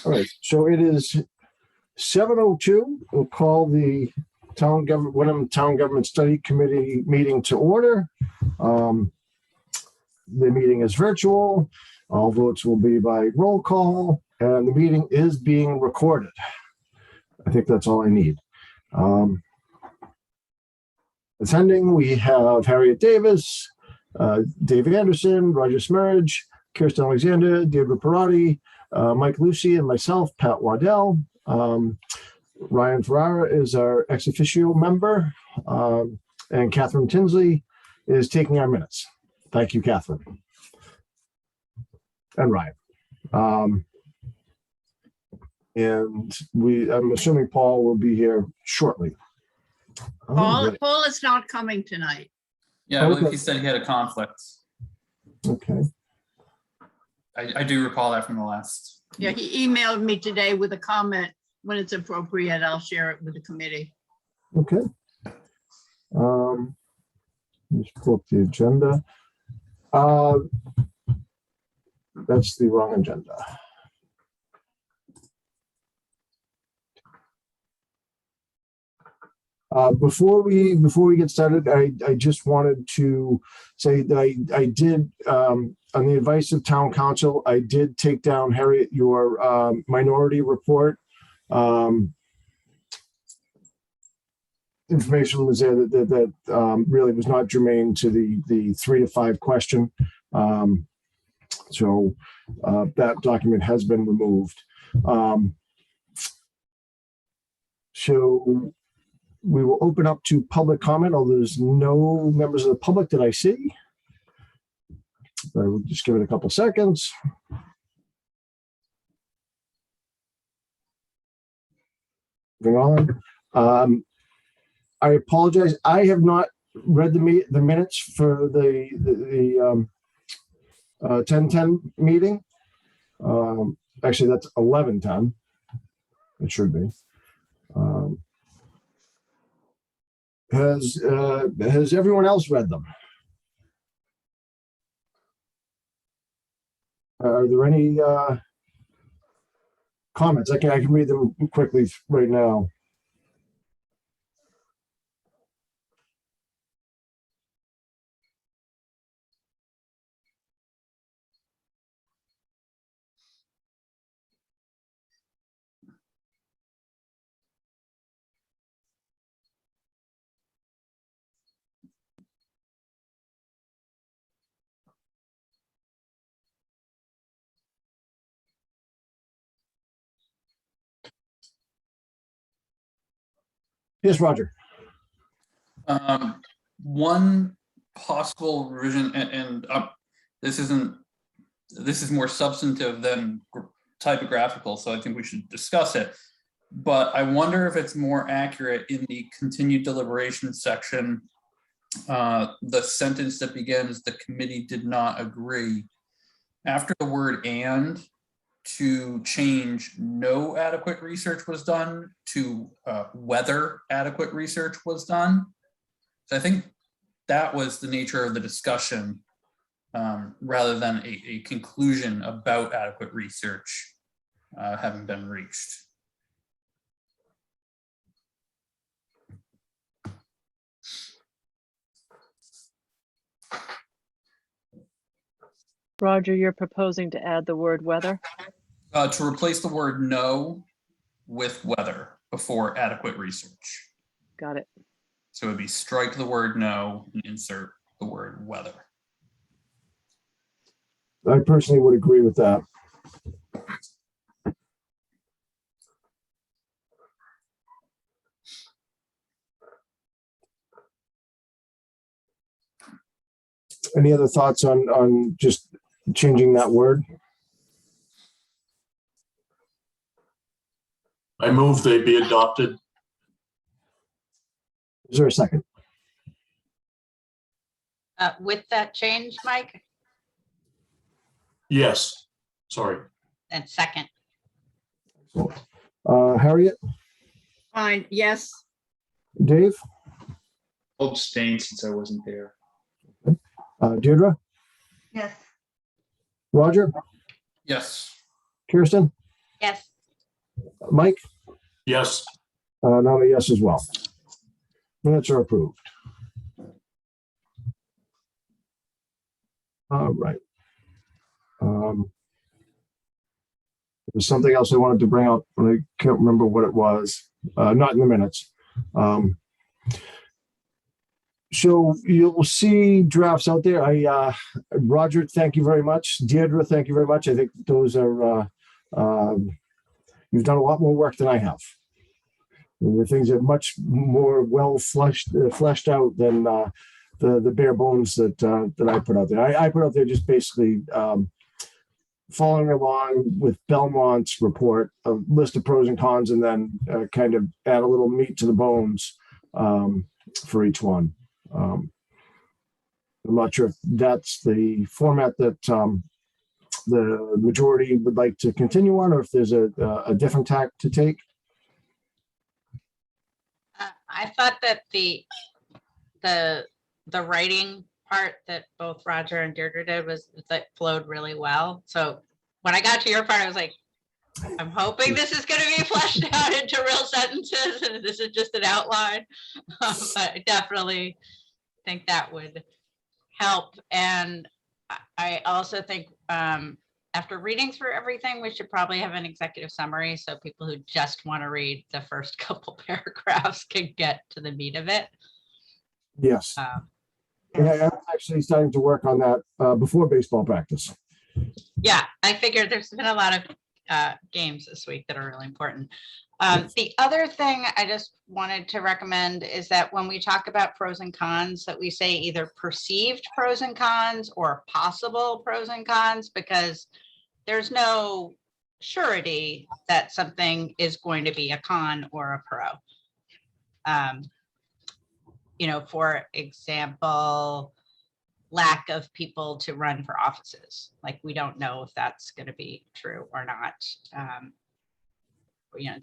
All right, so it is 7:02. We'll call the Wenham Town Government Study Committee meeting to order. The meeting is virtual. All votes will be by roll call, and the meeting is being recorded. I think that's all I need. Attending, we have Harriet Davis, Dave Anderson, Roger Smerge, Kirsten Alexander, David Parati, Mike Lucy, and myself, Pat Waddell. Ryan Ferrara is our ex officio member, and Catherine Tinsley is taking our minutes. Thank you, Catherine. And Ryan. And I'm assuming Paul will be here shortly. Paul is not coming tonight. Yeah, I believe he said he had a conflict. Okay. I do recall that from the last. Yeah, he emailed me today with a comment. When it's appropriate, I'll share it with the committee. Okay. Just pull up the agenda. That's the wrong agenda. Before we get started, I just wanted to say that I did, on the advice of town council, I did take down, Harriet, your minority report. Information was there that really was not germane to the 3 to 5 question. So that document has been removed. So we will open up to public comment, although there's no members of the public that I see. I will just give it a couple seconds. Moving on. I apologize. I have not read the minutes for the 10:10 meeting. Actually, that's 11:10. It should be. Has everyone else read them? Are there any comments? I can read them quickly right now. Yes, Roger. One possible revision, and this is more substantive than typographical, so I think we should discuss it. But I wonder if it's more accurate in the continued deliberation section, the sentence that begins, "The committee did not agree." After the word "and," to change "no adequate research was done" to "whether adequate research was done." So I think that was the nature of the discussion, rather than a conclusion about adequate research having been reached. Roger, you're proposing to add the word "whether"? To replace the word "no" with "whether" before "adequate research." Got it. So it would be strike the word "no" and insert the word "whether." I personally would agree with that. Any other thoughts on just changing that word? I move they be adopted. Is there a second? With that change, Mike? Yes, sorry. And second. Harriet? Fine, yes. Dave? I'll abstain since I wasn't there. Deirdre? Yes. Roger? Yes. Kirsten? Yes. Mike? Yes, And I'm a yes as well. Minutes are approved. All right. There's something else I wanted to bring up, but I can't remember what it was. Not in the minutes. So you'll see drafts out there. Roger, thank you very much. Deirdre, thank you very much. I think those are, you've done a lot more work than I have. The things are much more well fleshed out than the bare bones that I put out there. I put out there just basically following along with Belmont's report, a list of pros and cons, and then kind of add a little meat to the bones for each one. I'm not sure if that's the format that the majority would like to continue on, or if there's a different tack to take. I thought that the writing part that both Roger and Deirdre did was that flowed really well. So when I got to your part, I was like, I'm hoping this is going to be fleshed out into real sentences and this is just an outline. But I definitely think that would help. And I also think after reading through everything, we should probably have an executive summary so people who just want to read the first couple paragraphs can get to the meat of it. Yes. And I'm actually starting to work on that before baseball practice. Yeah, I figured there's been a lot of games this week that are really important. The other thing I just wanted to recommend is that when we talk about pros and cons, that we say either perceived pros and cons or possible pros and cons, because there's no surety that something is going to be a con or a pro. For example, lack of people to run for offices. Like, we don't know if that's going to be true or not.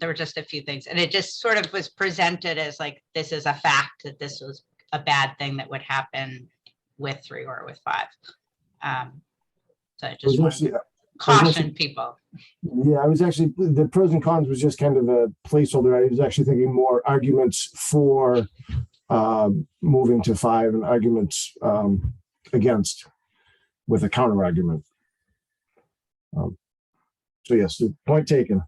There were just a few things, and it just sort of was presented as like, this is a fact that this was a bad thing that would happen with 3 or with 5. So I just want to caution people. Yeah, I was actually, the pros and cons was just kind of a placeholder. I was actually thinking more arguments for moving to 5 and arguments against with a counter argument. So yes, the point taken.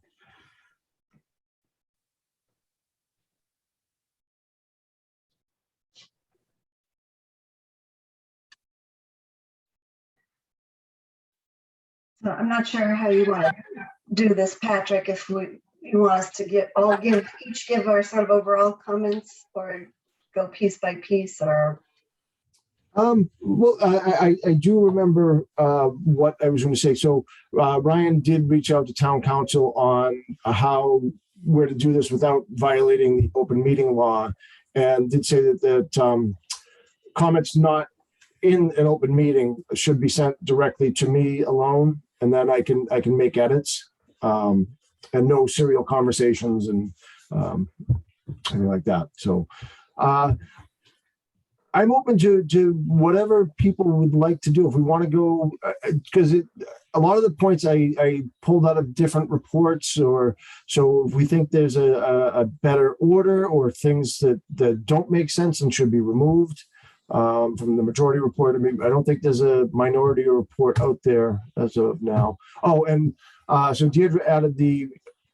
So I'm not sure how you want to do this, Patrick, if you want us to each give our sort of overall comments or go piece by piece, or Well, I do remember what I was going to say. So Ryan did reach out to town council on where to do this without violating the open meeting law, and did say that comments not in an open meeting should be sent directly to me alone, and then I can make edits, and no serial conversations and anything like that. So I'm open to whatever people would like to do. If we want to go, because a lot of the points I pulled out of different reports, or so if we think there's a better order or things that don't make sense and should be removed from the majority report. I mean, I don't think there's a minority report out there as of now. Oh, and so Deirdre added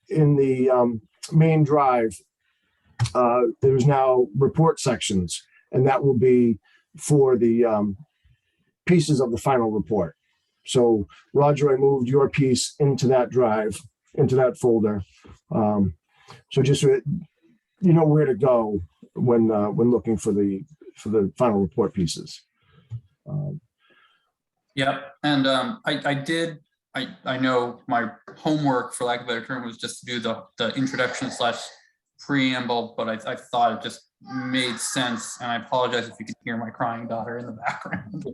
in the main drive, there's now report sections, and that will be for the pieces of the final report. So Roger, I moved your piece into that drive, into that folder. So just so you know where to go when looking for the final report pieces. Yeah, and I know my homework, for lack of a better term, was just to do the introduction / preamble, but I thought it just made sense, and I apologize if you could hear my crying daughter in the background.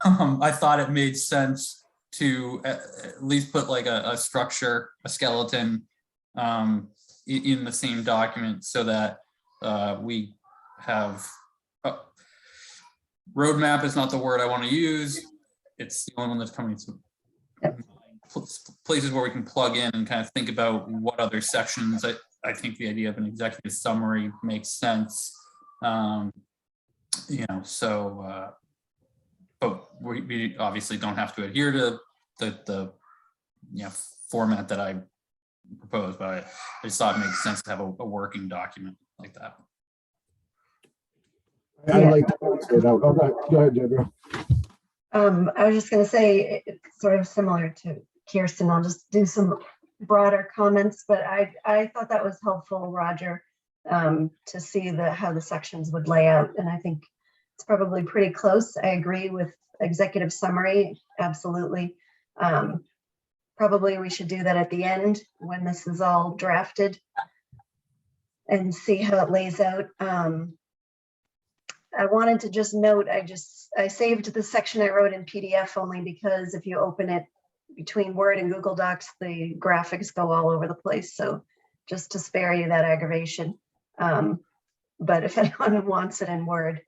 I thought it made sense to at least put like a structure, a skeleton in the same document, so that we have roadmap is not the word I want to use. It's the only one that's coming to mind. places where we can plug in and kind of think about what other sections. I think the idea of an executive summary makes sense. You know, so, but we obviously don't have to adhere to the you know, format that I proposed, but I just thought it makes sense to have a working document like that. I Yeah. like that. Oh, go ahead, Deborah. I was just gonna say, it's sort of similar to Kirsten. I'll just do some broader comments, but I thought that was helpful, Roger, to see how the sections would lay out. And I think it's probably pretty close. I agree with executive summary, absolutely. Probably we should do that at the end when this is all drafted and see how it lays out. I wanted to just note, I saved the section I wrote in PDF only because if you open it between Word and Google Docs, the graphics go all over the place. So just to spare you that aggravation. But if anyone wants it in Word,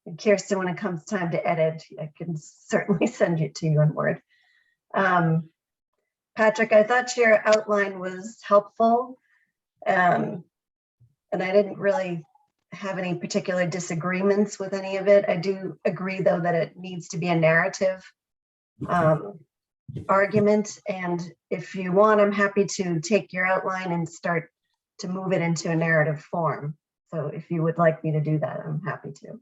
and Kirsten, when it comes time to edit, I can certainly send it to you in Word. Patrick, I thought your outline was helpful. And I didn't really have any particular disagreements with any of it. I do agree, though, that it needs to be a narrative argument. And if you want, I'm happy to take your outline and start to move it into a narrative form. So if you would like me to do that, I'm happy to.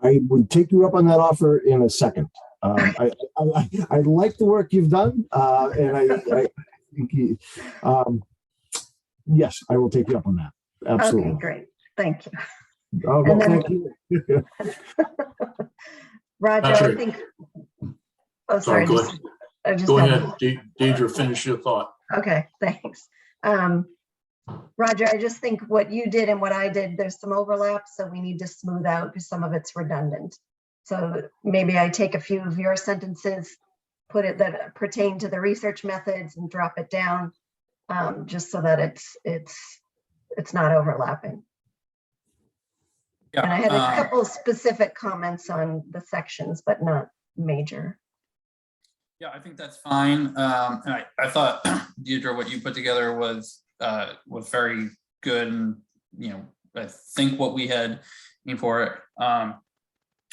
I would take you up on that offer in a second. I like the work you've done, and I think yes, I will take you up on that. Absolutely. Okay, great. Thank you. Oh, And no, then- thank you. Roger, I Patrick. think. Oh, sorry. Go I just Go had- ahead, Deidre, finish your thought. Okay, thanks. Roger, I just think what you did and what I did, there's some overlap, so we need to smooth out because some of it's redundant. So maybe I take a few of your sentences, put it that pertain to the research methods and drop it down, just so that it's not overlapping. Yeah, And I had a couple specific comments on the sections, but not major. yeah, I think that's fine. And I thought, Deidre, what you put together was very good, and you know, I think what we had aimed for.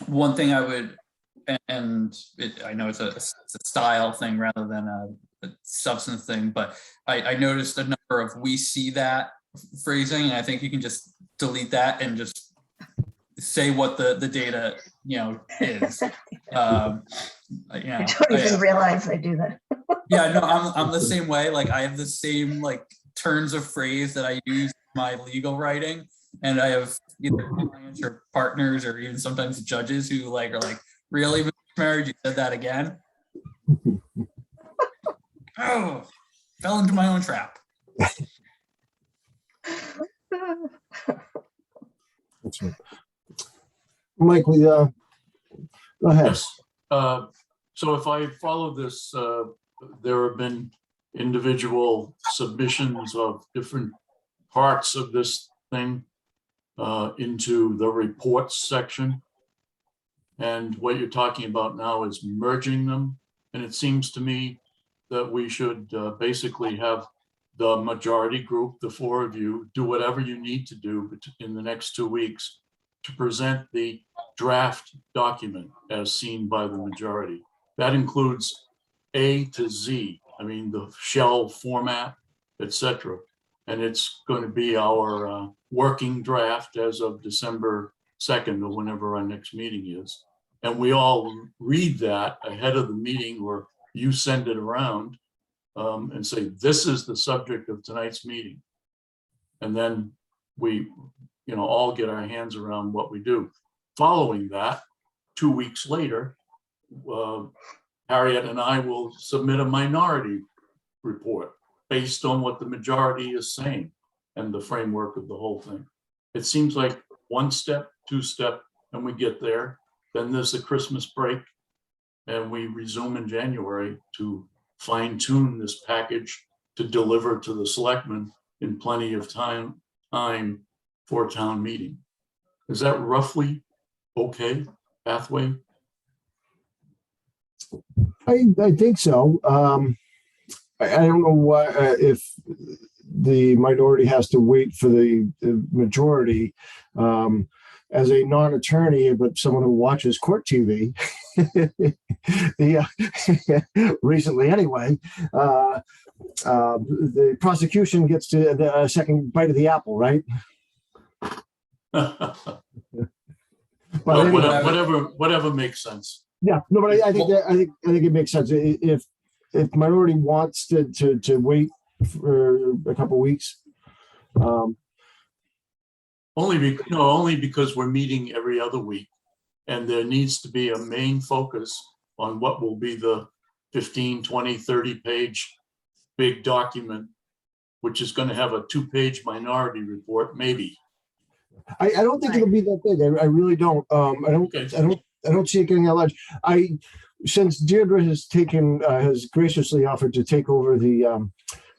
One thing I would, and I know it's a style thing rather than a substance thing, but I noticed a number of "we see that" phrasing, and I think you can just delete that and just say what the data, you know, is. You know, I don't even realize I do that. yeah, no, I'm the same way. Like I have the same like turns of phrase that I use in my legal writing, and I have either clients or partners or even sometimes judges who like are like, "Really, Mr. Marriage, you said that again?" Oh, fell into my own trap. That's right. Mike, go ahead. Yes. So if I follow this, there have been individual submissions of different parts of this thing into the reports section. And what you're talking about now is merging them. And it seems to me that we should basically have the majority group, the four of you, do whatever you need to do in the next 2 weeks to present the draft document as seen by the majority. That includes A to Z, I mean, the shell format, etc. And it's going to be our working draft as of December 2nd or whenever our next meeting is. And we all read that ahead of the meeting, or you send it around and say, this is the subject of tonight's meeting. And then we, you know, all get our hands around what we do. Following that, 2 weeks later, Harriet and I will submit a minority report based on what the majority is saying and the framework of the whole thing. It seems like 1 step, 2 step, and we get there. Then there's the Christmas break, and we resume in January to fine tune this package to deliver to the selectmen in plenty of time for town meeting. Is that roughly okay pathway? I think so. I don't know what, if the minority has to wait for the majority. As a non-attorney, but someone who watches court TV, recently anyway, the prosecution gets to the second bite of the apple, right? But Well, anyway, whatever makes sense. yeah, no, but I think it makes sense. If minority wants to wait for a couple weeks, only because we're meeting every other week, and there needs to be a main focus on what will be the 15, 20, 30-page big document, which is going to have a 2-page minority report, maybe. I don't think it'll be that big. I really don't. I don't see it getting that large. Since Deirdre has graciously offered to take over the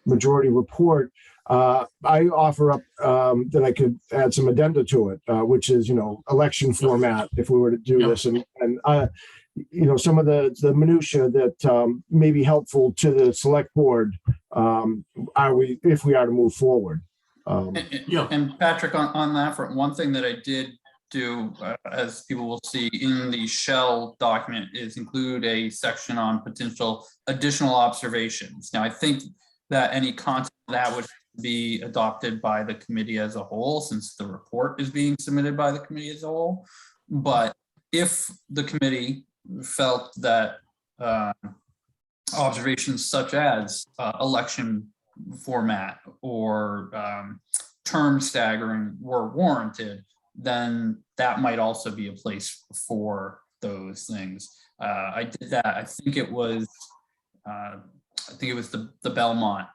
majority report, I offer up that I could add some addenda to it, which is, election format if we were to do this, and some of the minutia that may be helpful to the select board, if we are to move forward. And Patrick, on that front, one thing that I did do, as people will see in the shell document, is include a section on potential additional observations. Now, I think that any content of that would be adopted by the committee as a whole, since the report is being submitted by the committee as a whole. But if the committee felt that observations such as election format or term staggering were warranted, then that might also be a place for those things. I did that. I think it was the Belmont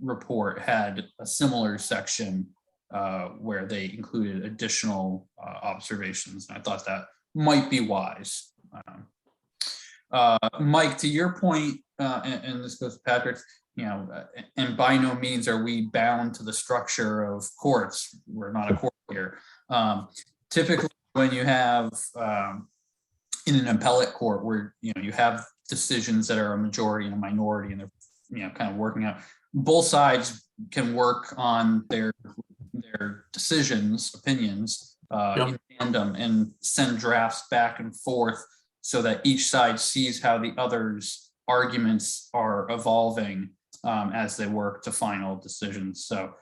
report had a similar section where they included additional observations. And I thought that might be wise. Mike, to your point, and this goes to Patrick's, and by no means are we bound to the structure of courts. We're not a court here. Typically, when you have in an appellate court where you have decisions that are a majority and a minority, and they're kind of working out, both sides can work on their opinions in tandem and send drafts back and forth so that each side sees how the other's arguments are evolving as they work to final decisions. So,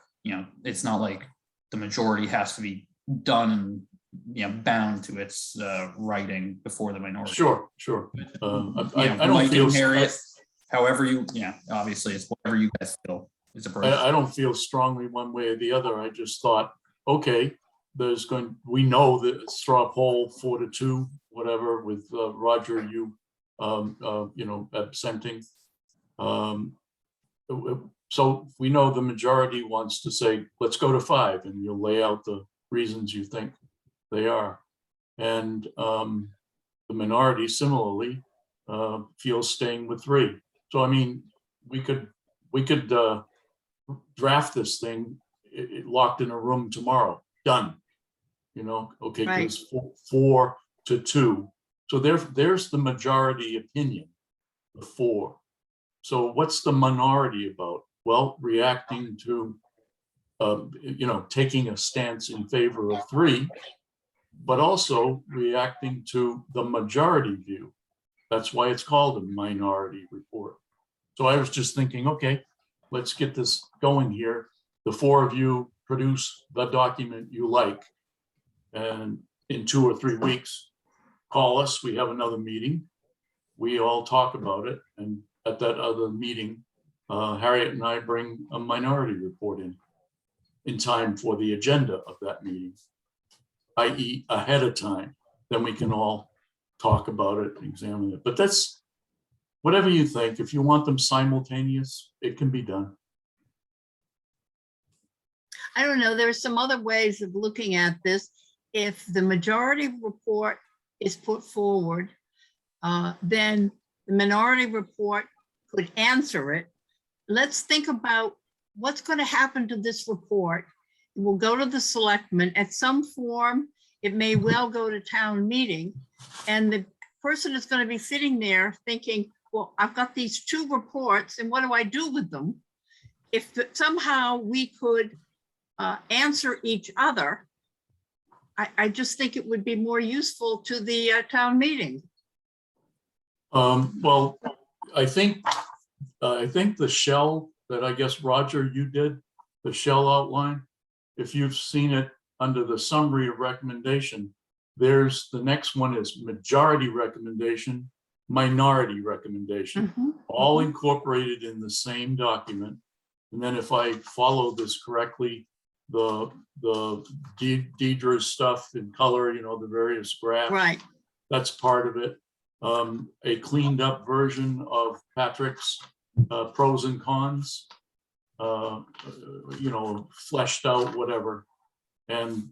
it's not like the majority has to be done and bound to its writing before the minority. Sure. I don't Mike feel and Harriet, however obviously it's whatever you guys feel is appropriate. I don't feel strongly one way or the other. I just thought, okay, we know that straw poll 4-2, whatever, with Roger, you absenting. So we know the majority wants to say, let's go to 5, and you'll lay out the reasons you think they are. And the minority similarly feels staying with 3. So, I mean, we could draft this thing locked in a room tomorrow, done. Okay, Right. goes 4-2. So there's the majority opinion, the 4. So what's the minority about? Well, reacting to, taking a stance in favor of 3, but also reacting to the majority view. That's why it's called a minority report. So I was just thinking, okay, let's get this going here. The 4 of you produce the document you like. And in 2 or 3 weeks, call us. We have another meeting. We all talk about it. And at that other meeting, Harriet and I bring a minority report in time for the agenda of that meeting, i.e. ahead of time. Then we can all talk about it and examine it. But that's whatever you think. If you want them simultaneous, it can be done. I don't know, there are some other ways of looking at this. If the majority report is put forward, then the minority report could answer it. Let's think about what's going to happen to this report. It will go to the selectmen at some form. It may well go to town meeting. And the person is going to be sitting there thinking, well, I've got these two reports and what do I do with them? If somehow we could answer each other, I just think it would be more useful to the town meeting. Well, I think the shell that I guess, Roger, you did, the shell outline, if you've seen it under the summary of recommendation, there's the next one is majority recommendation, minority recommendation, all incorporated in the same document. And then if I follow this correctly, the Deidre's stuff in color, you know, the various graphs, Right. that's part of it. A cleaned up version of Patrick's pros and cons, you know, fleshed out, whatever. And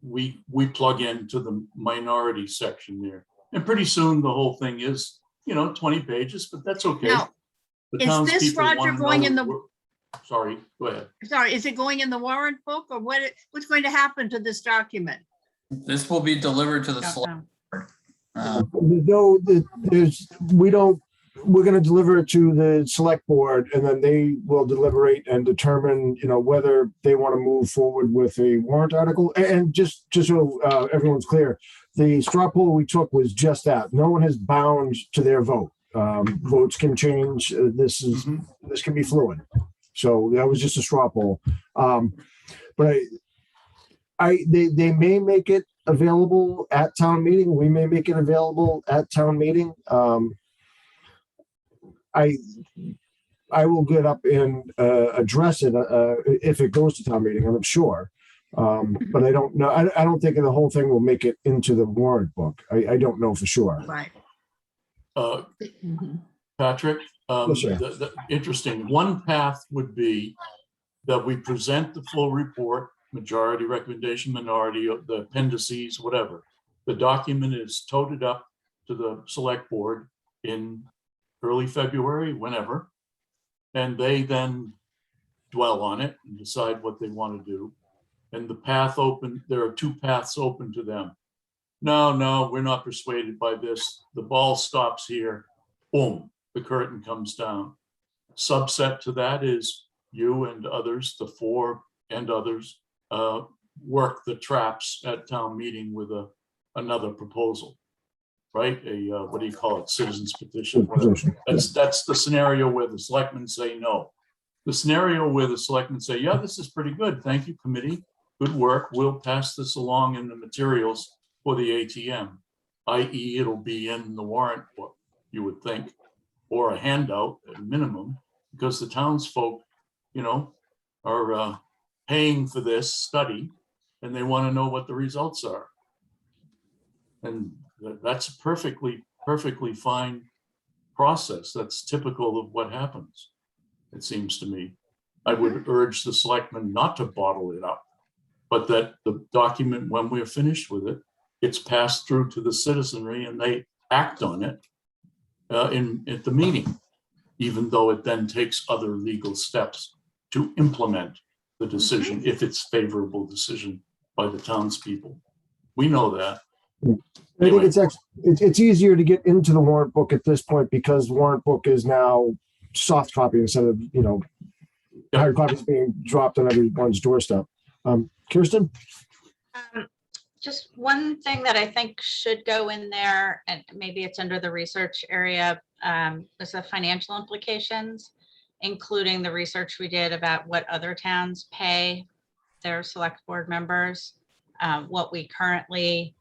we plug into the minority section there. And pretty soon the whole thing is, you know, 20 pages, but that's okay. Now, The is this, townspeople Roger, wanna going know in the- what- Sorry, go ahead. Sorry, is it going in the warrant book or what's going to happen to this document? This will be delivered to the Don't select know. board. No, we're going to deliver it to the select board and then they will deliberate and determine, you know, whether they want to move forward with a warrant article. And just so everyone's clear, the straw poll we took was just that. No one is bound to their vote. Votes can change. This can be fluid. So that was just a straw poll. But they may make it available at town meeting. We may make it available at town meeting. I will get up and address it if it goes to town meeting, I'm sure. But I don't know. I don't think the whole thing will make it into the warrant book. I don't know for sure. Right. Patrick, Yes, sir. interesting. One path would be that we present the full report, majority recommendation, minority, the appendices, whatever. The document is toted up to the select board in early February, whenever. And they then dwell on it and decide what they want to do. And the path open, there are two paths open to them. No, we're not persuaded by this. The ball stops here. Boom, the curtain comes down. Subset to that is you and others, the four and others, work the traps at town meeting with another proposal, right? What do you call it? Citizens petition. That's the scenario where the selectmen say no. The scenario where the selectmen say, yeah, this is pretty good. Thank you, committee. Good work. We'll pass this along in the materials for the ATM, i.e. it'll be in the warrant book, you would think, or a handout at minimum, because the townsfolk, you know, are paying for this study and they want to know what the results are. And that's a perfectly fine process. That's typical of what happens, it seems to me. I would urge the selectmen not to bottle it up, but that the document, when we're finished with it, it's passed through to the citizenry and they act on it at the meeting, even though it then takes other legal steps to implement the decision, if it's favorable decision by the townspeople. We know that. I think it's easier to get into the warrant book at this point because the warrant book is now soft copy instead of, you know, hard copies being dropped on everyone's doorstep. Kirsten? Just one thing that I think should go in there, and maybe it's under the research area, is the financial implications, including the research we did about what other towns pay their select board members, what we currently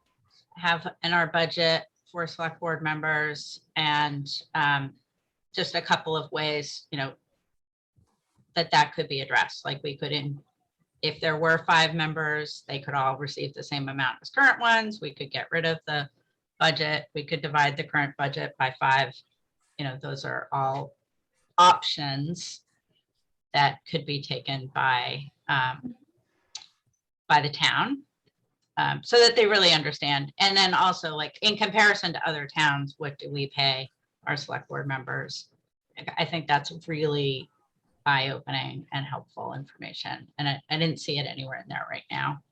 have in our budget for select board members, and just a couple of ways, you know, that could be addressed. Like we could, if there were 5 members, they could all receive the same amount as current ones. We could get rid of the budget. We could divide the current budget by 5. You know, those are all options that could be taken by the town, so that they really understand. And then also, like, in comparison to other towns, what do we pay our select board members? I think that's really eye-opening and helpful information. And I didn't see it anywhere in there right now.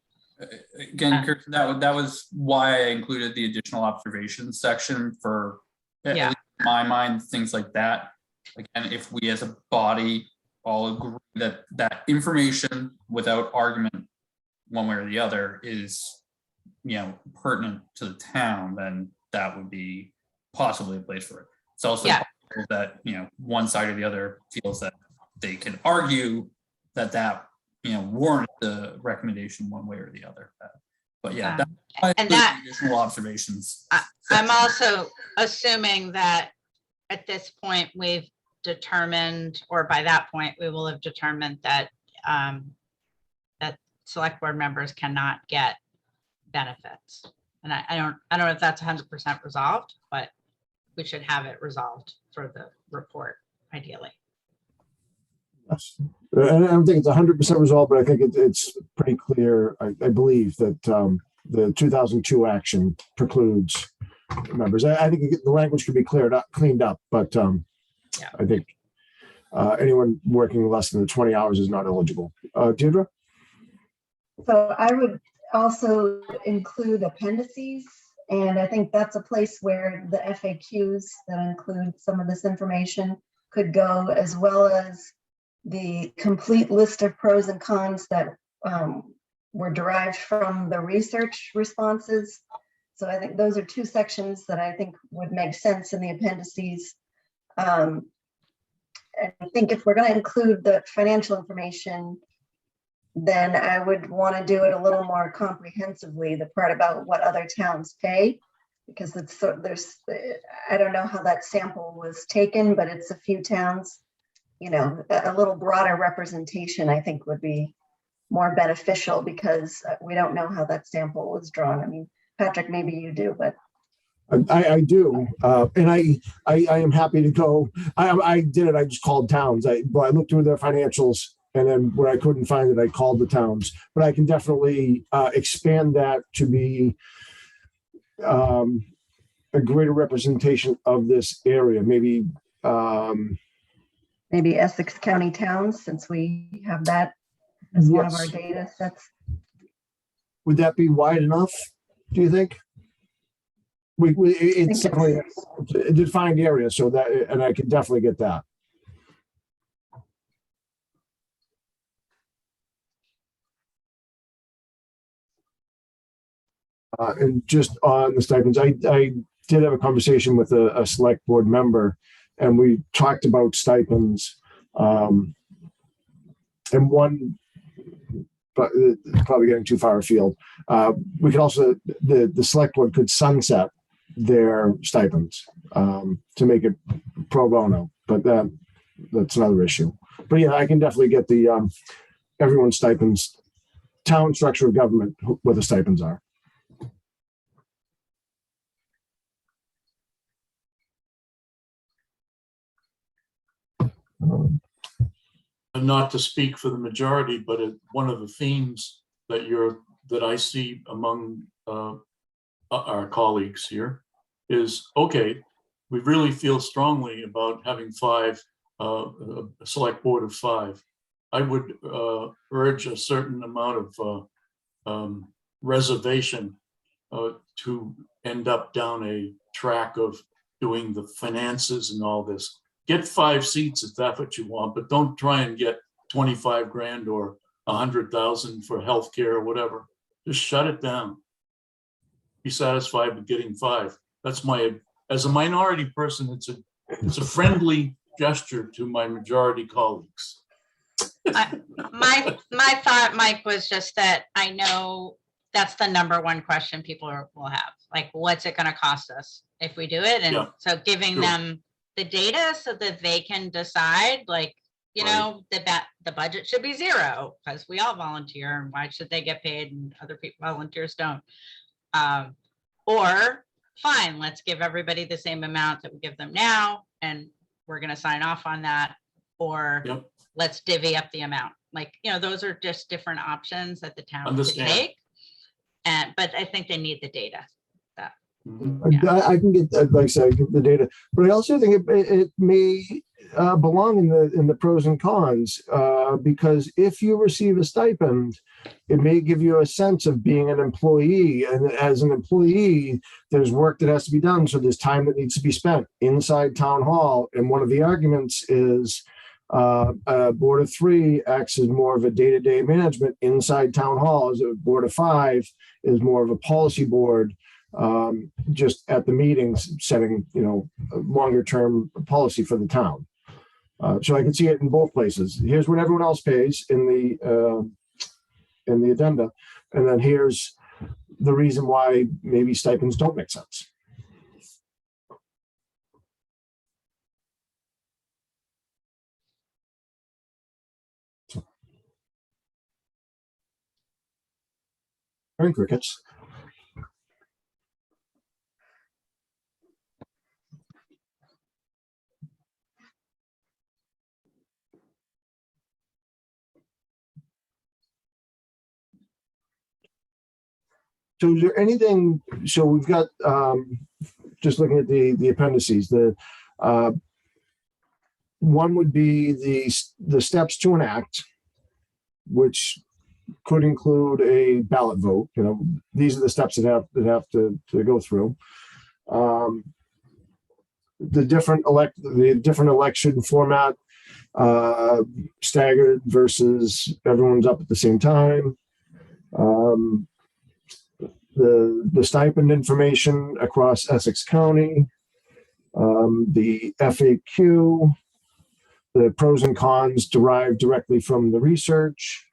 Again, Kirsten, that was why I included the additional observations section for at Yeah. least my mind, things like that. Again, if we as a body all agree that that information without argument one way or the other is, pertinent to the town, then that would be possibly a place for it. It's also Yeah. possible that, one side or the other feels that they can argue that warrant the recommendation one way or the other. But yeah, and that additional observations. I'm also assuming that at this point we've determined, or by that point we will have determined that that select board members cannot get benefits. And I don't know if that's 100% resolved, but we should have it resolved for the report ideally. Yes. And I don't think it's 100% resolved, but I think it's pretty clear. I believe that the 2002 action precludes members. I think the language could be cleaned up, but Yeah. I think anyone working less than 20 hours is not eligible. Deirdre? So I would also include appendices, and I think that's a place where the FAQs that include some of this information could go, as well as the complete list of pros and cons that were derived from the research responses. So I think those are two sections that I think would make sense in the appendices. And I think if we're going to include the financial information, then I would want to do it a little more comprehensively, the part about what other towns pay, because I don't know how that sample was taken, but it's a few towns. A little broader representation, I think, would be more beneficial, because we don't know how that sample was drawn. I mean, Patrick, maybe you do, but I do, and I am happy to go. I did it. I just called towns. I looked through their financials, and then where I couldn't find it, I called the towns. But I can definitely expand that to be a greater representation of this area. Maybe Essex County towns, since we have that as one of our data sets. Would that be wide enough, do you think? It's definitely a defined area, so that, and I can definitely get that. And just on the stipends, I did have a conversation with a select board member, and we talked about stipends. And one, but probably getting too far afield. We could also, the select board could sunset their stipends to make it pro bono, but that's another issue. But yeah, I can definitely get the everyone's stipends, town structure of government, where the stipends are. Not to speak for the majority, but one of the themes that I see among our colleagues here is, okay, we really feel strongly about having a select board of 5. I would urge a certain amount of reservation to end up down a track of doing the finances and all this. Get 5 seats if that's what you want, but don't try and get 25 grand or 100,000 for healthcare or whatever. Just shut it down. Be satisfied with getting 5. That's as a minority person, it's a friendly gesture to my majority colleagues. My thought, Mike, was just that I know that's the number one question people will have. Like, what's it going to cost us if we do it? And so giving them the data so that they can decide, like, the budget should be 0 because we all volunteer, and why should they get paid and other volunteers don't? Or fine, let's give everybody the same amount that we give them now, and we're going to sign off on that. Or let's divvy up the amount. Like, those are just different options that the town could take. But I think they need the data. Mhm. I can get, like I said, get the data, but I also think it may belong in the pros and cons, because if you receive a stipend, it may give you a sense of being an employee, and as an employee, there's work that has to be done, so there's time that needs to be spent inside town hall. And one of the arguments is a board of 3 acts as more of a day-to-day management inside town hall, as a board of 5 is more of a policy board, just at the meetings setting, longer term policy for the town. So I can see it in both places. Here's what everyone else pays in the addenda, and then here's the reason why maybe stipends don't make sense. Very crickets. So is there anything, so we've got, just looking at the appendices, one would be the steps to enact, which could include a ballot vote. These are the steps that have to go through. The different election format, staggered versus everyone's up at the same time. The stipend information across Essex County, the FAQ, the pros and cons derived directly from the research.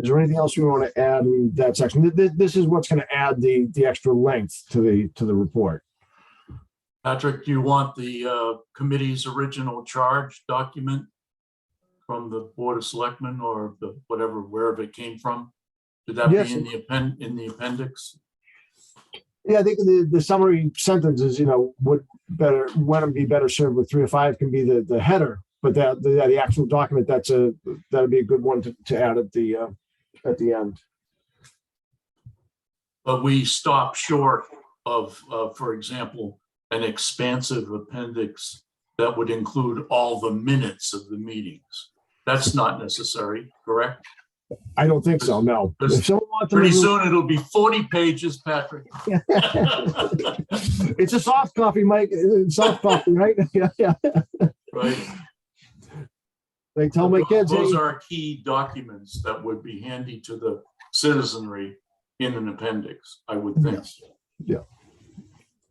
Is there anything else we want to add in that section? This is what's going to add the extra length to the report. Patrick, do you want the committee's original charge document from the Board of Selectmen, or wherever it came from? Did that Yes. be in the appendix? Yeah, I think the summary sentence is, Wenham be better served with 3 or 5 can be the header, but the actual document, that'd be a good one to add at the end. But we stop short of, for example, an expansive appendix that would include all the minutes of the meetings. That's not necessary, correct? I don't think so, no. If someone wants to Pretty review- soon it'll be 40 pages, Patrick. It's a soft copy, Mike. Soft copy, right? Yeah. Right. They tell my kids, Those hey, are key documents that would be handy to the citizenry in an appendix, I would think. Yes. Yeah.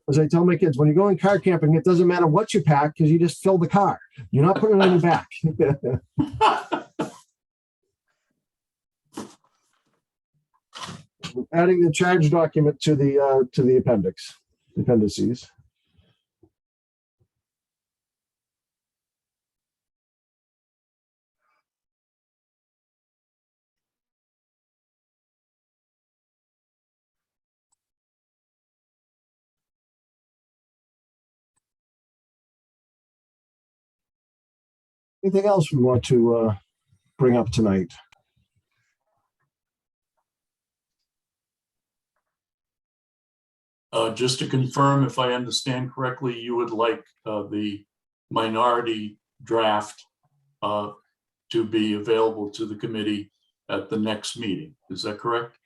As I tell my kids, when you're going car camping, it doesn't matter what you pack because you just fill the car. You're not putting it on your back. Adding the charge document to the appendices. Anything else we want to bring up tonight? Just to confirm, if I understand correctly, you would like the minority draft to be available to the committee at the next meeting. Is that correct?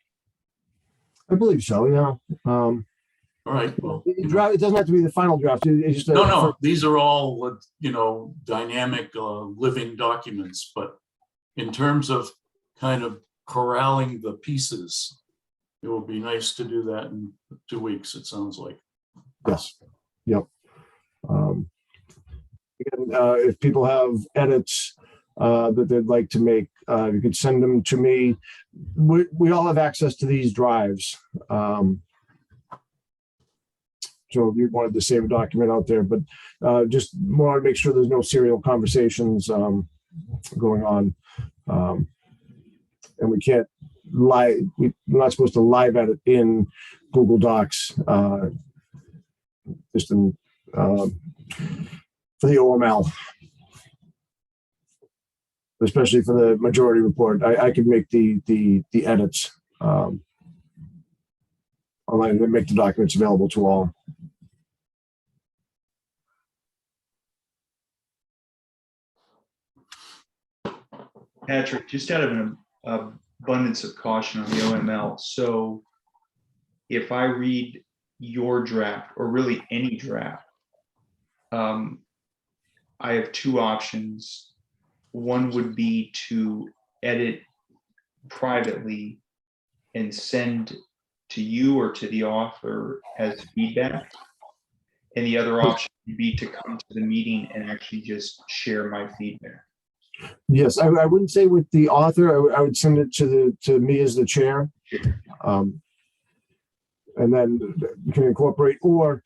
I believe so, yeah. All right. Well, It doesn't have to be the final draft. It's just no. These are all, dynamic living documents. But in terms of kind of corralling the pieces, it will be nice to do that in 2 weeks, it sounds like. Yes. Yep. Again, if people have edits that they'd like to make, you could send them to me. We all have access to these drives. So if you wanted to save a document out there, but just want to make sure there's no serial conversations going on. And we can't we're not supposed to live edit in Google Docs, just in, for the OML, especially for the majority report. I could make the edits. online and then make the documents available to all. Patrick, just out of an abundance of caution on the OML, so if I read your draft, or really any draft, I have two options. One would be to edit privately and send to you or to the author as feedback. And the other option would be to come to the meeting and actually just share my feedback. Yes, I wouldn't say with the author. I would send it to me as the chair, and then you can incorporate, or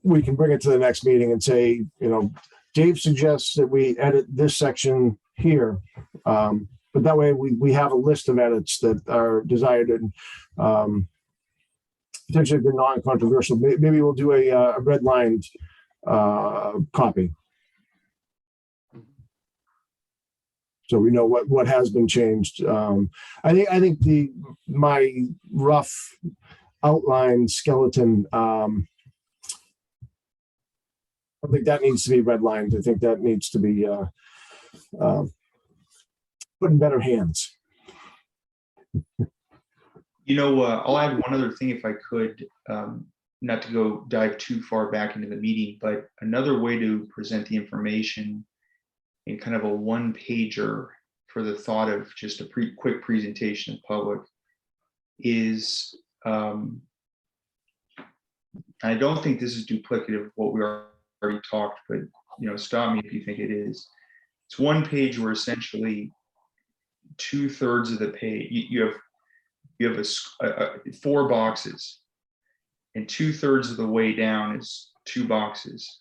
we can bring it to the next meeting and say, Dave suggests that we edit this section here, but that way we have a list of edits that are desired and potentially the non-controversial. Maybe we'll do a redlined copy. So we know what has been changed. I think my rough outline skeleton, I think that needs to be redlined. I think that needs to be put in better hands. I'll add one other thing if I could, not to go dive too far back into the meeting, but another way to present the information in kind of a one-pager for the thought of just a quick presentation to the public is, I don't think this is duplicative of what we already talked, but stop me if you think it is. It's one page where essentially 2/3 of the page, you have 4 boxes, and 2/3 of the way down is 2 boxes.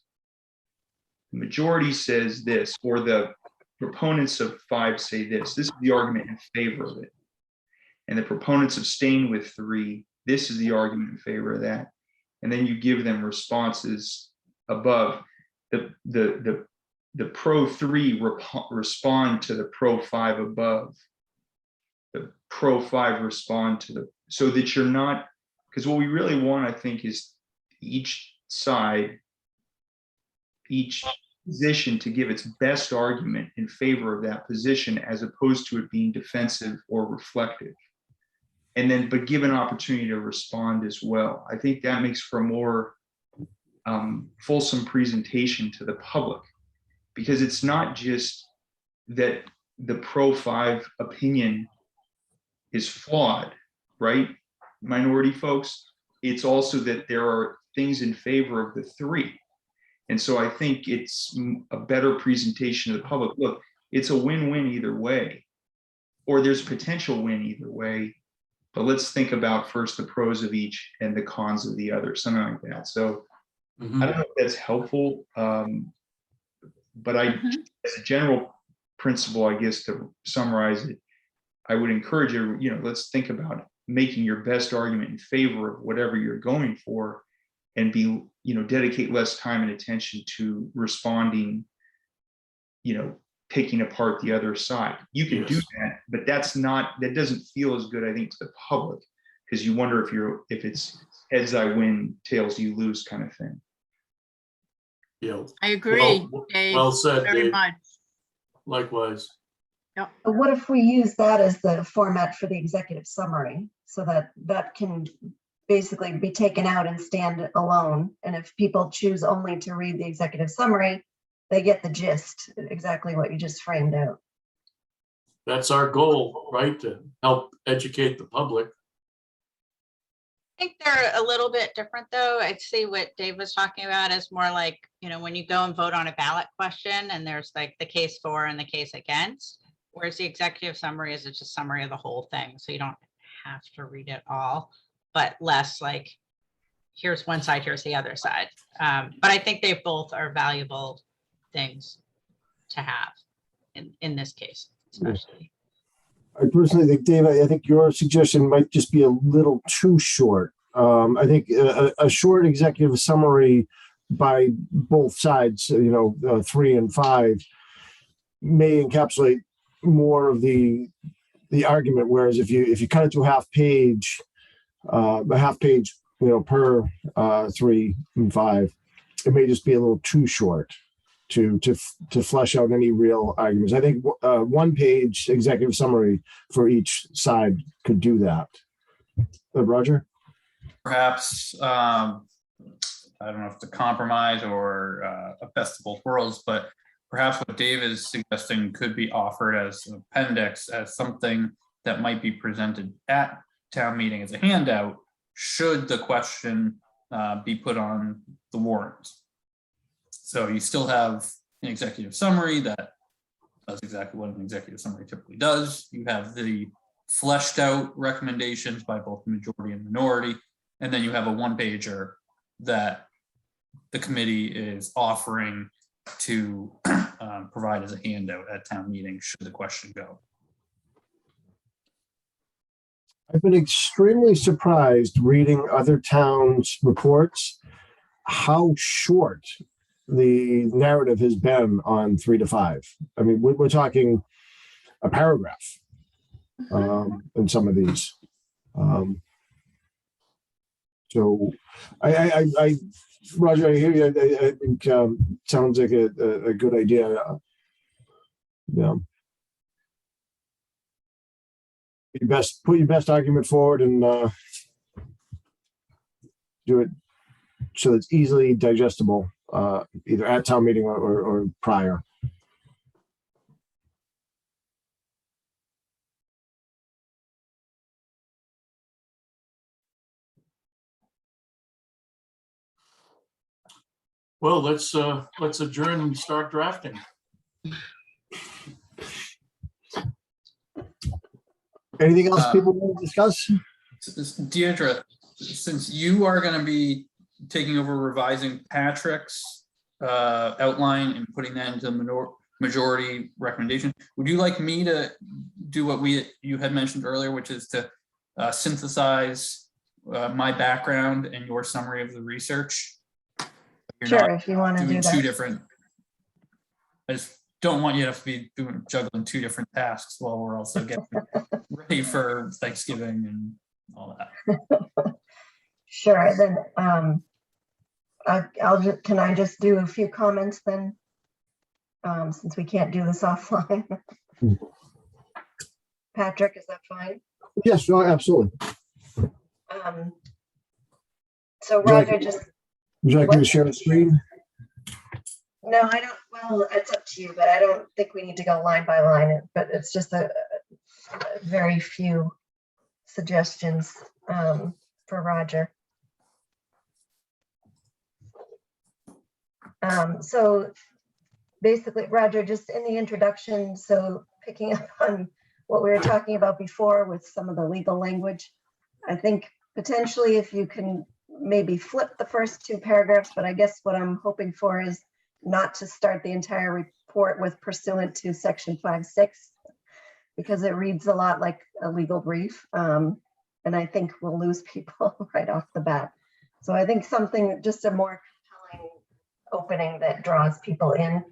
The majority says this, or the proponents of 5 say this. This is the argument in favor of it. And the proponents of staying with 3, this is the argument in favor of that. And then you give them responses above. The pro 3 respond to the pro 5 above. The pro 5 respond to the, so that you're not, because what we really want, I think, is each side, each position to give its best argument in favor of that position, as opposed to it being defensive or reflective. And then, but give an opportunity to respond as well. I think that makes for a more fulsome presentation to the public, because it's not just that the pro 5 opinion is flawed, right? Minority folks, it's also that there are things in favor of the 3. And so I think it's a better presentation to the public. Look, it's a win-win either way, or there's potential win either way. But let's think about first the pros of each and the cons of the other, something like that. So I don't know if that's helpful, but as a general principle, I guess, to summarize it, I would encourage you, let's think about making your best argument in favor of whatever you're going for, and be, dedicate less time and attention to responding, picking apart the other side. You can do that, but that doesn't feel as good, I think, to the public, because you wonder if it's heads I win, tails you lose kind of thing. Yeah. I agree, Dave. Well said, very Dave. much. Likewise. What if we use that as the format for the executive summary, so that can basically be taken out and stand alone? And if people choose only to read the executive summary, they get the gist, exactly what you just framed out. That's our goal, right? To help educate the public. I think they're a little bit different, though. I'd say what Dave was talking about is more like, when you go and vote on a ballot question and there's like the case for and the case against, whereas the executive summary is just a summary of the whole thing. So you don't have to read it all, but less like, here's one side, here's the other side. But I think they both are valuable things to have in this case, especially. I personally think, Dave, I think your suggestion might just be a little too short. I think a short executive summary by both sides, 3 and 5, may encapsulate more of the argument. Whereas if you cut it to a half page per 3 and 5, it may just be a little too short to flesh out any real arguments. I think 1-page executive summary for each side could do that. Roger? Perhaps, I don't know if it's a compromise or a best of both worlds, but perhaps what Dave is suggesting could be offered as an appendix, as something that might be presented at town meeting as a handout, should the question be put on the warrant. So you still have an executive summary that does exactly what an executive summary typically does. You have the fleshed out recommendations by both the majority and minority, and then you have a 1-pager that the committee is offering to provide as a handout at town meeting should the question go. I've been extremely surprised reading other towns' reports how short the narrative has been on 3 to 5. I mean, we're talking a paragraph in some of these. So I Roger, I hear you. I think sounds like a good idea. Yeah. Put your best argument forward and do it so it's easily digestible, either at town meeting or prior. Well, let's adjourn and start drafting. Anything else people want to discuss? Deirdre, since you are going to be taking over revising Patrick's outline and putting that into the majority recommendation, would you like me to do what you had mentioned earlier, which is to synthesize my background and your summary of the research? You're Sure, not if you want to doing do two that. different. I just don't want you to have to be juggling 2 different tasks while we're also getting ready for Thanksgiving and all that. Sure, then can I just do a few comments then? Since we can't do this offline. Patrick, is that fine? Yes, no, absolutely. So Roger, just, Would you like me to share the screen? no, I don't, well, it's up to you, but I don't think we need to go line by line, but it's just a very few suggestions for Roger. So basically, Roger, just in the introduction, so picking up on what we were talking about before with some of the legal language, I think potentially if you can maybe flip the first 2 paragraphs, but I guess what I'm hoping for is not to start the entire report with pursuant to section 5.6, because it reads a lot like a legal brief. And I think we'll lose people right off the bat. So I think something, just a more compelling opening that draws people in,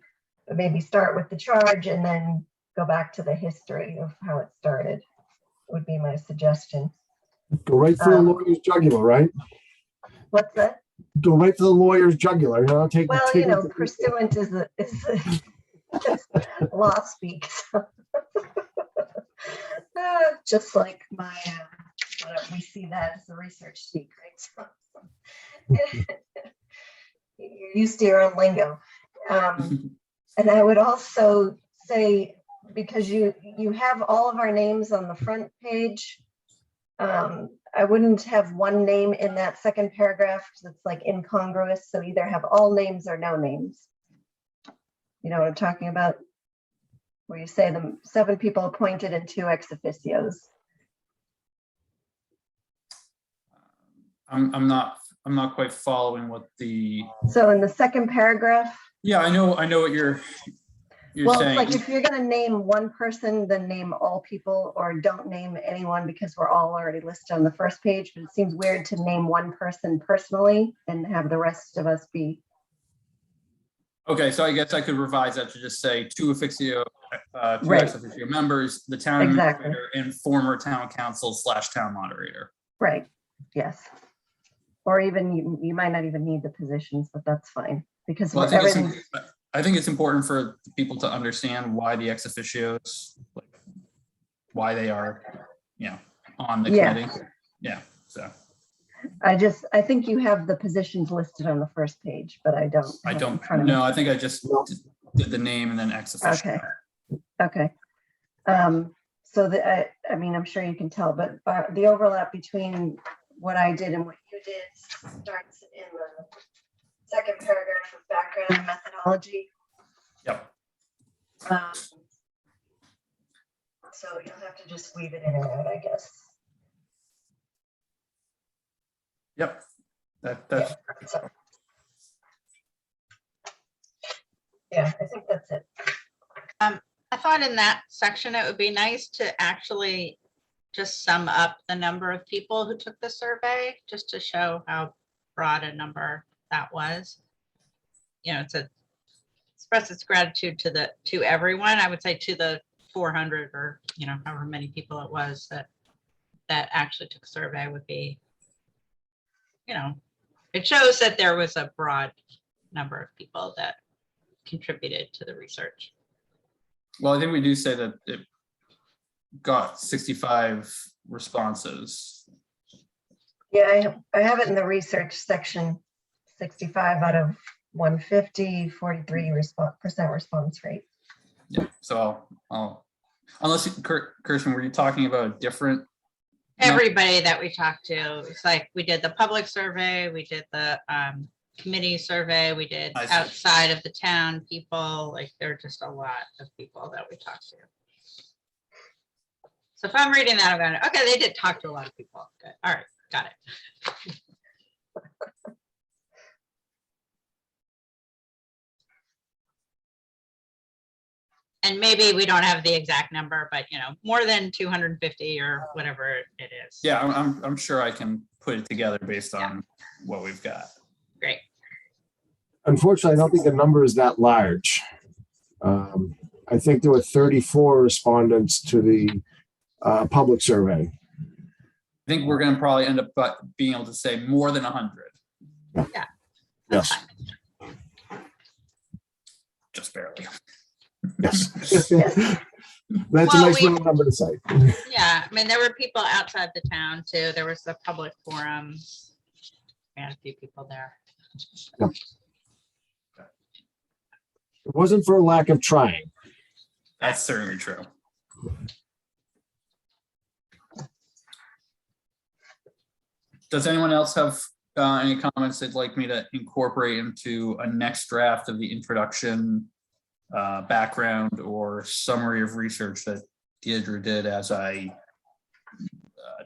but maybe start with the charge and then go back to the history of how it started would be my suggestion. Go right for the lawyer's jugular, right? What's that? Go right for the lawyer's jugular. You know, take. Well, take you know, pursuant is a law speak. So. Just like my, we see that as the research speak, right? So, you're used to your own lingo. And I would also say, because you have all of our names on the front page, I wouldn't have one name in that second paragraph because it's like incongruous. So either have all names or no names. You know what I'm talking about? Where you say the 7 people appointed and 2 ex officios. I'm not quite following what the. So in the second paragraph. Yeah, I know what you're Well, saying. it's like if you're going to name one person, then name all people, or don't name anyone because we're all already listed on the first page. But it seems weird to name one person personally and have the rest of us be. Okay, so I guess I could revise that to just say 2 officio, 2 Right. ex officio members, the town Exactly. administrator, and former town council / town moderator. Right. Yes. Or even, you might not even need the positions, but that's fine, because Well, everything, I think it's important for people to understand why the ex officios, like, why they are, on the Yeah. committee. Yeah, so I think you have the positions listed on the first page, but I don't. I have it in don't front of me. know. I think I just did the name and then ex officio. Okay. So I mean, I'm sure you can tell, but the overlap between what I did and what you did starts in the second paragraph of background and methodology. Yep. So you'll have to just weave it in and out, I guess. Yep. That's Yeah, so. Yeah, I think that's it. I thought in that section, it would be nice to actually just sum up the number of people who took the survey, just to show how broad a number that was. To express its gratitude to everyone. I would say to the 400 or, however many people it was that actually took a survey would be, it shows that there was a broad number of people that contributed to the research. Well, I think we do say that it got 65 responses. Yeah, I have it in the research section, 65 out of 150, 43% response rate. Yeah, so I'll unless Kirsten, were you talking about a different? Everybody that we talked to, it's like we did the public survey, we did the committee survey, we did outside of the town people, like there are just a lot of people that we talked to. So if I'm reading that, I'm going, okay, they did talk to a lot of people. Good. All right, got it. And maybe we don't have the exact number, but more than 250 or whatever it is. Yeah, I'm sure I can put it together based on what we've got. Great. Unfortunately, I don't think the number is that large. I think there were 34 respondents to the public survey. I think we're going to probably end up being able to say more than 100. Yeah. Yes. Just barely. Yes. That's a nice little number to say. Yeah, I mean, there were people outside the town too. There was the public forums. We had a few people there. Yep. It wasn't for a lack of trying. That's certainly true. Does anyone else have any comments they'd like me to incorporate into a next draft of the introduction, background, or summary of research that Deirdre did as I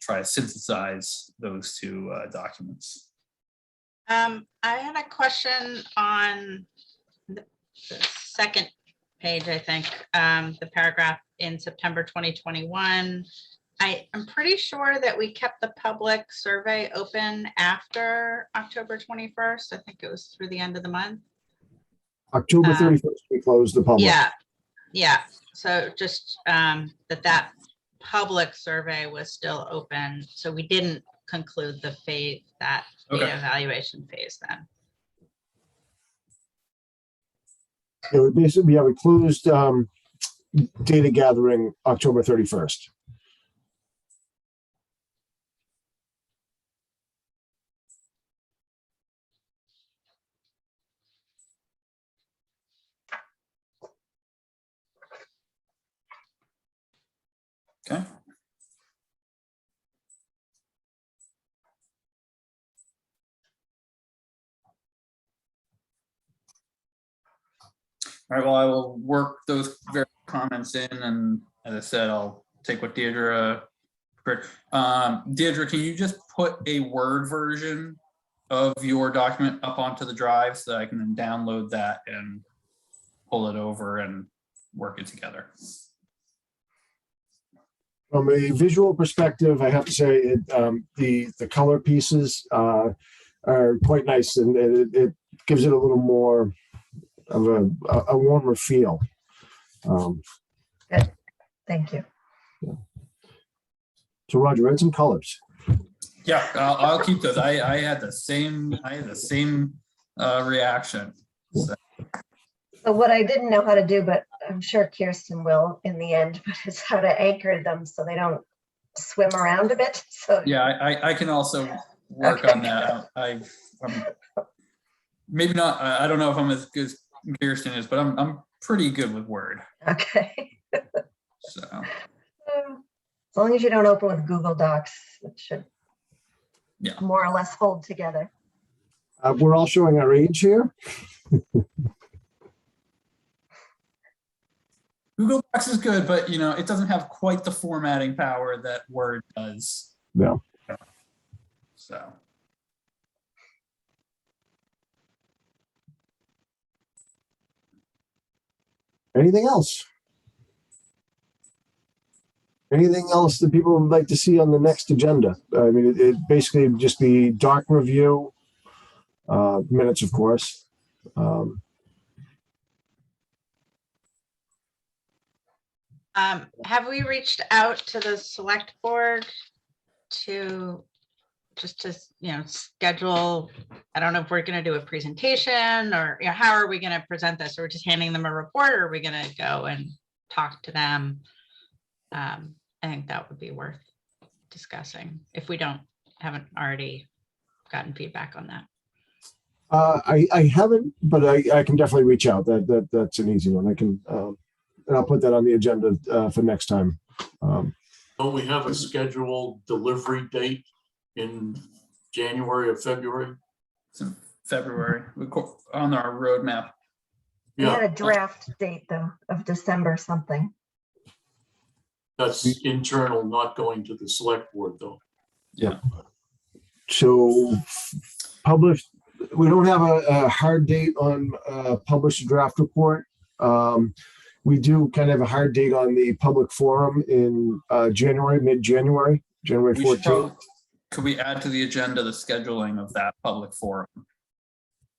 try to synthesize those two documents? I had a question on the second page, I think, the paragraph in September 2021. I'm pretty sure that we kept the public survey open after October 21st. I think it was through the end of the month. October 31st, we closed the public. Yeah. So just that public survey was still open. So we didn't conclude the phase, that data evaluation phase then. Yeah, we closed data gathering October 31st. Okay. All right, well, I will work those various comments in, and as I said, I'll take what Deirdre prepared. Deirdre, can you just put a Word version of your document up onto the drive so that I can then download that and pull it over and work it together? From a visual perspective, I have to say the color pieces are quite nice, and it gives it a little more of a warmer feel. Good. Thank you. So Roger, add some colors. Yeah, I'll keep those. I had the same reaction. So, So what I didn't know how to do, but I'm sure Kirsten will in the end, but is how to anchor them so they don't swim around a bit. So yeah, I can also work Okay. on that. I'm maybe not. I don't know if I'm as good as Kirsten is, but I'm pretty good with Word. okay. So As long as you don't open with Google Docs, it should yeah, more or less hold together. We're all showing our age here. Google Docs is good, but you know it doesn't have quite the formatting power that Word does. No. So. Anything else? Anything else that people would like to see on the next agenda? I mean, it basically would just be doc review, minutes, of course. Have we reached out to the select board to just to, you know, schedule? I don't know if we're going to do a presentation or, you know, how are we going to present this? Or we're just handing them a report, or are we going to go and talk to them? I think that would be worth discussing if we haven't already gotten feedback on that. I haven't, but I can definitely reach out. That's an easy one. I can, and I'll put that on the agenda for next time. Don't we have a scheduled delivery date in January or February? It's in February on our roadmap. We had Yeah, a draft date though of December something. that's internal, not going to the select board though. Yeah. So published, we don't have a hard date on published draft report. We do kind of have a hard date on the public forum in January, mid-January, January We should 14th. could we add to the agenda the scheduling of that public forum,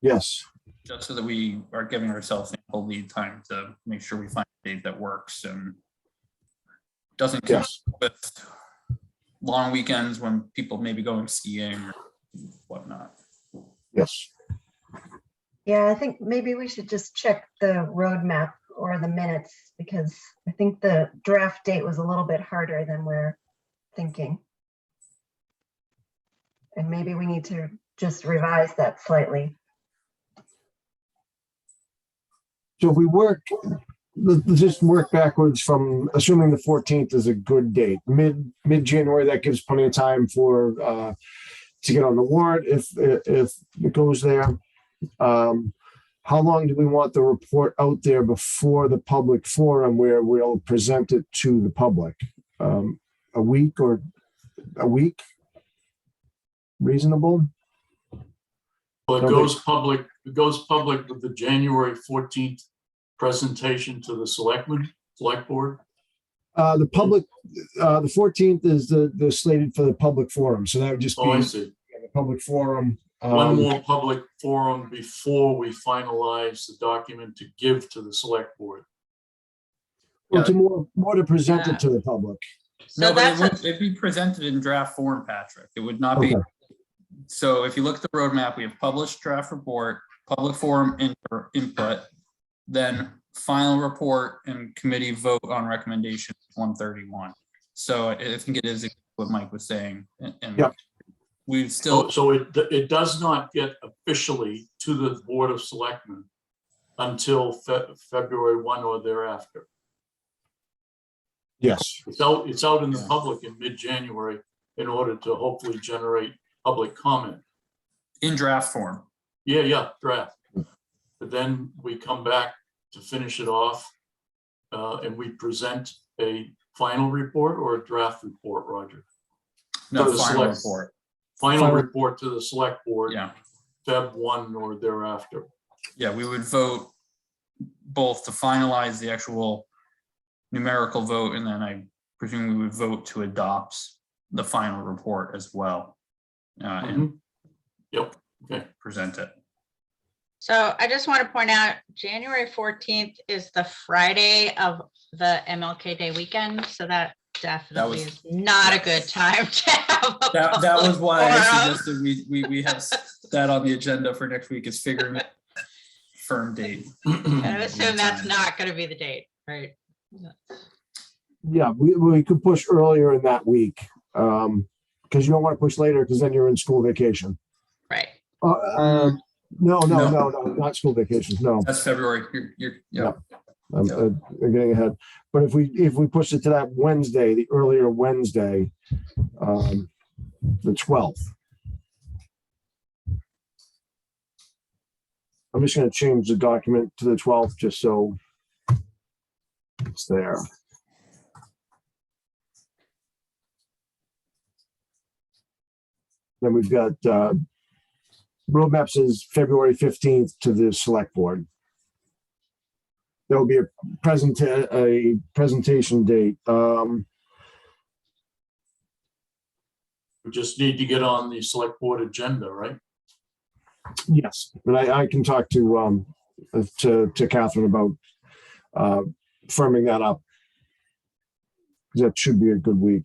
Yes. just so that we are giving ourselves ample lead time to make sure we find a date that works and doesn't conflict with long weekends when people may be going skiing or whatnot. Yes. Yeah, I think maybe we should just check the roadmap or the minutes, because I think the draft date was a little bit harder than we're thinking. And maybe we need to just revise that slightly. So if we work, let's just work backwards from assuming the 14th is a good date. Mid-January, that gives plenty of time for to get on the warrant if it goes there. How long do we want the report out there before the public forum where we'll present it to the public? A week or a week? Reasonable? Well, it Okay. goes public with the January 14th presentation to the select board. The public, the 14th is the slated for the public forum. So that would just Oh, I be see. the public forum. One more public forum before we finalize the document to give to the select board. Well, to more to present Yeah. it to the public. No, So but that's it'd be presented in draft form, Patrick. It would not be. Okay. So if you look at the roadmap, we have published draft report, public forum input, then final report and committee vote on recommendation 131. So I think it is what Mike was saying. And Yep. we've still, So it does not get officially to the Board of Selectmen until February 1 or thereafter. Yes. It's out in the public in mid-January in order to hopefully generate public comment. in draft form. Yeah, draft. But then we come back to finish it off and we present a final report or a draft report, Roger? No, To the final select- report. Final report to the select board, Yeah. Feb 1 or thereafter. Yeah, we would vote both to finalize the actual numerical vote, and then I presume we would vote to adopt the final report as well. And Yep, okay. present it. So I just want to point out, January 14th is the Friday of the MLK Day weekend. So that definitely was- is not a good time to have a That was public why I forum. suggested we have that on the agenda for next week, is figuring out a firm date. And I assume that's not gonna be the date, right? Yeah, we could push earlier in that week. Because you don't want to push later because then you're in school vacation. Right. No, No. not school vacations. No, That's February. Yeah. I'm getting ahead. But if we push it to that Wednesday, the earlier Wednesday, the 12th. I'm just going to change the document to the 12th just so it's there. Then we've got roadmaps is February 15th to the select board. There will be a presentation date. We just need to get on the select board agenda, right? Yes, but I can talk to Catherine about firming that up. That should be a good week.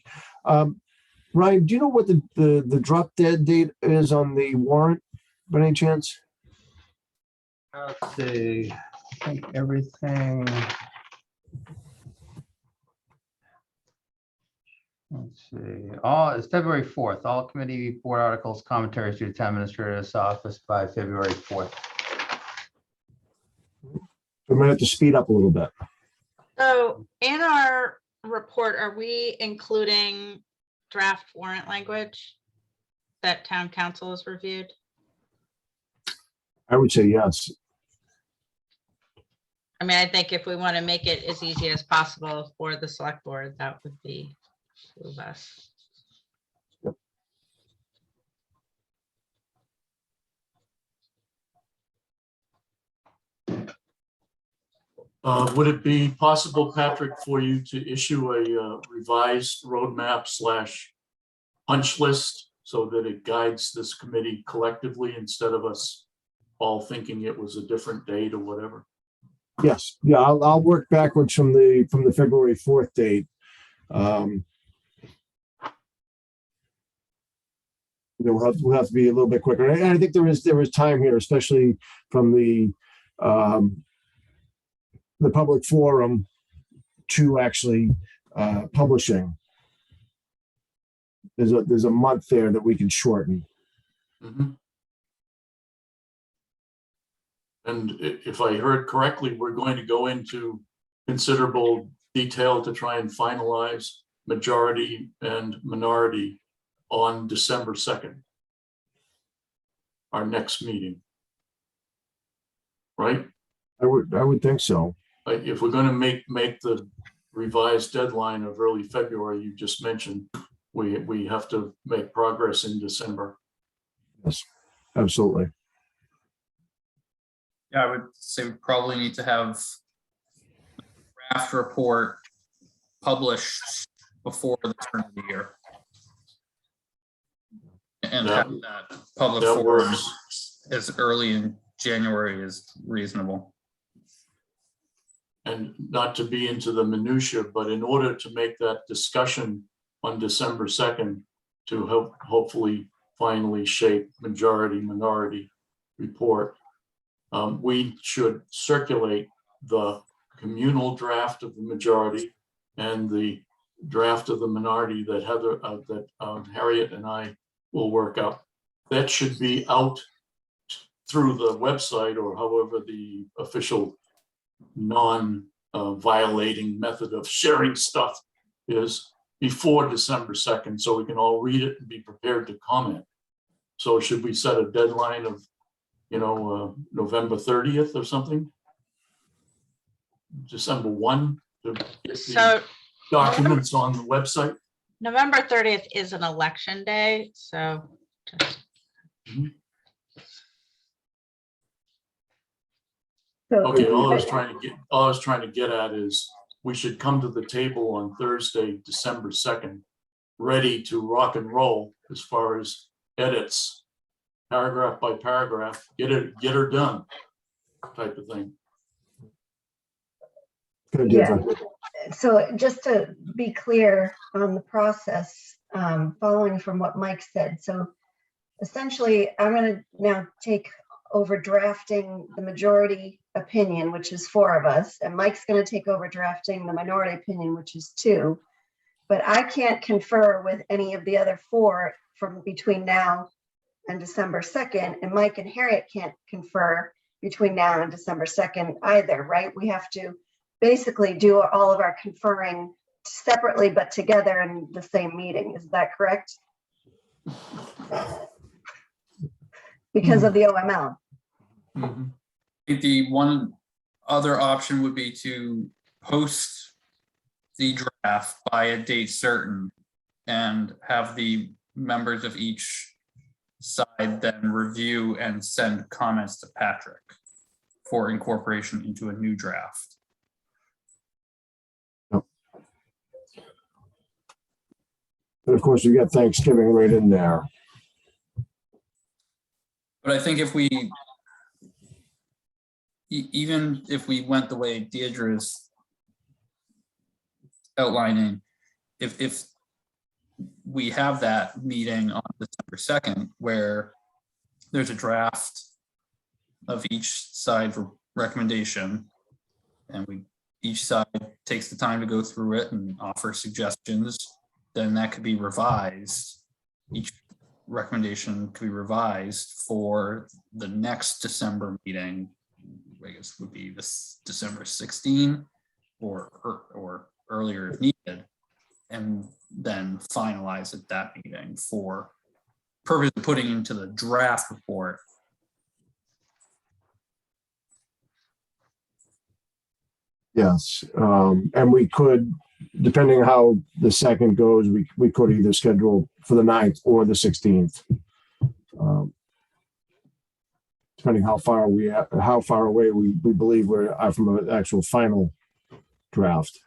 Ryan, do you know what the drop dead date is on the warrant by any chance? Let's see, I think everything. Let's see, it's February 4th. All committee board articles, commentaries to the town administrator's office by February 4th. We might have to speed up a little bit. So in our report, are we including draft warrant language that town council has reviewed? I would say yes. I mean, I think if we want to make it as easy as possible for the select board, that would be the best. Would it be possible, Patrick, for you to issue a revised roadmap / punch list so that it guides this committee collectively instead of us all thinking it was a different date or whatever? Yes, yeah, I'll work backwards from the February 4th date. We'll have to be a little bit quicker. And I think there is time here, especially from the public forum to actually publishing. There's a month there that we can shorten. Mhm. And if I heard correctly, we're going to go into considerable detail to try and finalize majority and minority on December 2nd, our next meeting. Right? I would think so. If we're going to make the revised deadline of early February, you just mentioned, we have to make progress in December. Yes, absolutely. Yeah, I would say we probably need to have a draft report published before the turn of the year. And That- have that public that forum works. as early in January is reasonable. And not to be into the minutia, but in order to make that discussion on December 2nd to hopefully finally shape majority minority report, we should circulate the communal draft of the majority and the draft of the minority that Harriet and I will work up. That should be out through the website or however the official non-violating method of sharing stuff is before December 2nd, so we can all read it and be prepared to comment. So should we set a deadline of, November 30th or something? December 1 to get the So documents on the website? November 30th is an election day, so just Okay, all I was trying to get at is we should come to the table on Thursday, December 2nd, ready to rock and roll as far as edits, paragraph by paragraph, get her done type of thing. Good, Yeah. David. So just to be clear on the process, following from what Mike said. So essentially, I'm going to now take over drafting the majority opinion, which is 4 of us, and Mike's going to take over drafting the minority opinion, which is 2. But I can't confer with any of the other 4 from between now and December 2nd, and Mike and Harriet can't confer between now and December 2nd either, right? We have to basically do all of our conferring separately but together in the same meeting. Is that correct? Because of the OML. Mhm. I think the one other option would be to post the draft by a date certain and have the members of each side then review and send comments to Patrick for incorporation into a new draft. And of course, you got Thanksgiving right in there. But I think if we, even if we went the way Deirdre's outlining, if we have that meeting on December 2nd, where there's a draft of each side for recommendation, and each side takes the time to go through it and offer suggestions, then that could be revised. Each recommendation could be revised for the next December meeting, I guess would be this December 16 or earlier if needed, and then finalize at that meeting for purpose of putting into the draft report. Yes, and we could, depending how the 2nd goes, we could either schedule for the 9th or the 16th. Depending how far away we believe we are from an actual final draft.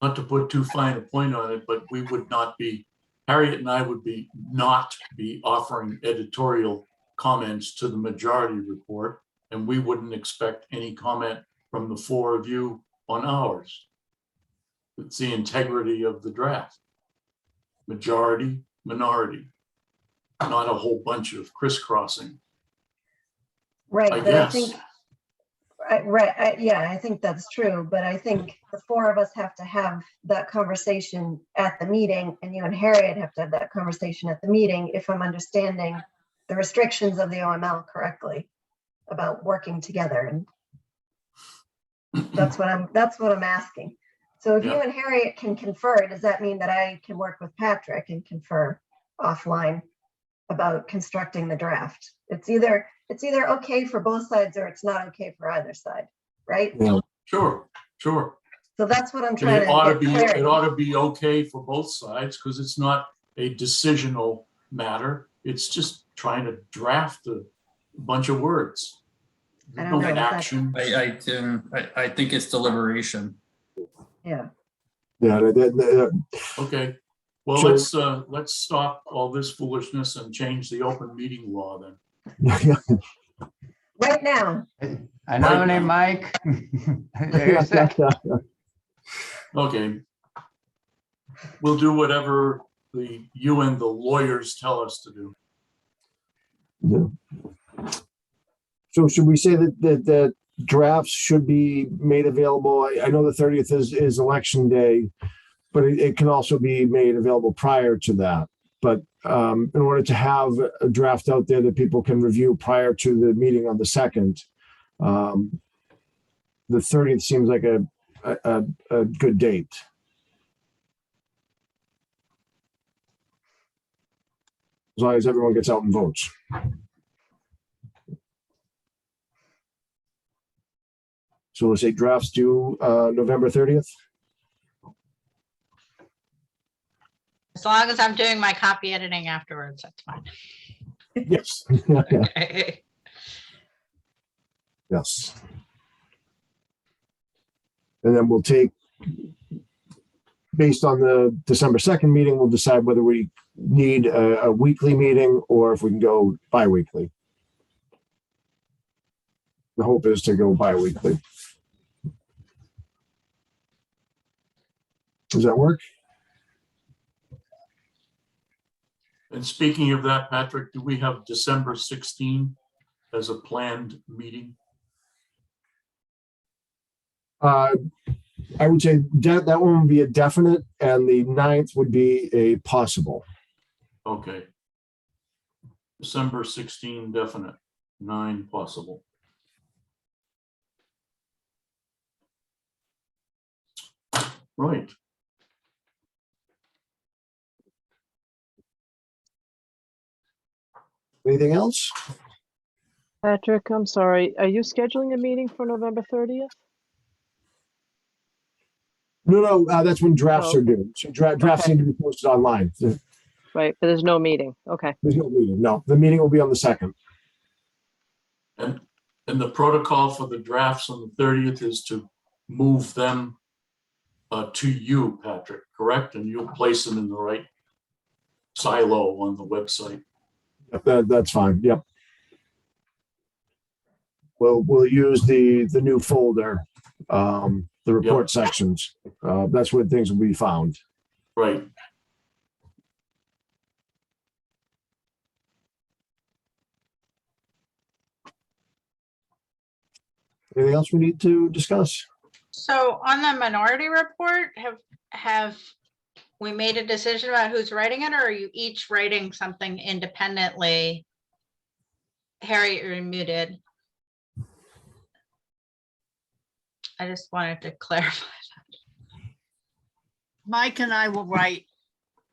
Not to put too fine a point on it, but we would not be, Harriet and I would not be offering editorial comments to the majority report, and we wouldn't expect any comment from the 4 of you on ours. It's the integrity of the draft. Majority, minority, not a whole bunch of crisscrossing. Right, I but I guess. think, yeah, I think that's true, but I think the 4 of us have to have that conversation at the meeting, and you and Harriet have to have that conversation at the meeting, if I'm understanding the restrictions of the OML correctly about working together, and that's what I'm asking. So if you Yeah. and Harriet can confer, does that mean that I can work with Patrick and confer offline about constructing the draft? It's either okay for both sides or it's not okay for either side, right? Yeah. Sure. So that's what I'm And trying it ought to to get be, clarity. it ought to be okay for both sides, because it's not a decisional matter. It's just trying to draft a bunch of words. I don't No know, action. I think it's deliberation. Yeah. Yeah, Okay. Well, So- let's stop all this foolishness and change the open meeting law then. Right now. I nominate Mike. There's a- Okay. We'll do whatever you and the lawyers tell us to do. Yeah. So should we say that drafts should be made available? I know the 30th is election day, but it can also be made available prior to that. But in order to have a draft out there that people can review prior to the meeting on the 2nd, the 30th seems like a good date. As long as everyone gets out and votes. So let's say drafts due November 30th. As long as I'm doing my copy editing afterwards, that's fine. Yes. Okay. Yes. And then we'll take, based on the December 2nd meeting, we'll decide whether we need a weekly meeting or if we can go bi-weekly. The hope is to go bi-weekly. Does that work? And speaking of that, Patrick, do we have December 16 as a planned meeting? I would say that one would be a definite, and the 9th would be a possible. Okay. December 16 definite, 9 possible. Right. Anything else? Patrick, I'm sorry. Are you scheduling a meeting for November 30th? No, that's when drafts Oh, are due. So drafts Okay. need to be posted online. Right, but there's no meeting. Okay. There's no meeting. No, the meeting will be on the 2nd. And the protocol for the drafts on the 30th is to move them to you, Patrick, correct? And you'll place them in the right silo on the website. That's fine. Yep. We'll use the new folder, the report sections. That's where things will be found. Right. Anything else we need to discuss? So on the minority report, have we made a decision about who's writing it, or are you each writing something independently? Harriet, you're muted. I just wanted to clarify. Mike and I will write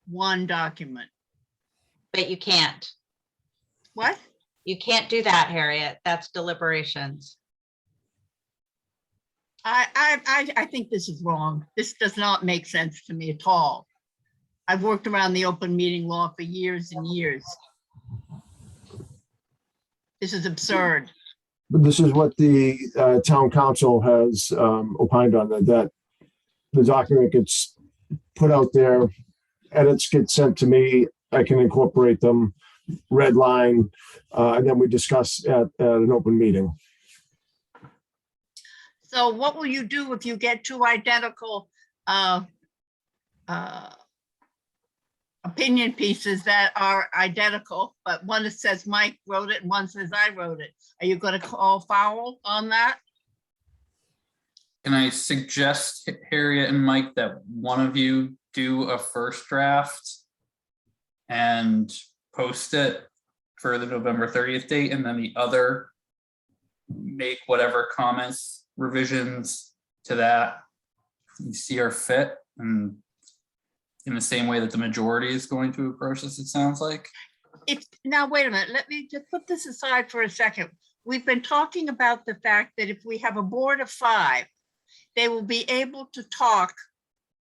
one document. But you can't. What? You can't do that, Harriet. That's deliberations. I think this is wrong. This does not make sense to me at all. I've worked around the open meeting law for years and years. This is absurd. But this is what the town council has opined on, that the document gets put out there, edits get sent to me, I can incorporate them, red line, and then we discuss at an open meeting. So what will you do if you get two identical opinion pieces that are identical, but one says Mike wrote it and one says I wrote it? Are you going to call foul on that? Can I suggest, Harriet and Mike, that one of you do a first draft and post it for the November 30th date, and then the other make whatever comments, revisions to that you see are fit, and in the same way that the majority is going to approach this, it sounds like? Now, wait a minute, let me just put this aside for a second. We've been talking about the fact that if we have a board of 5, they will be able to talk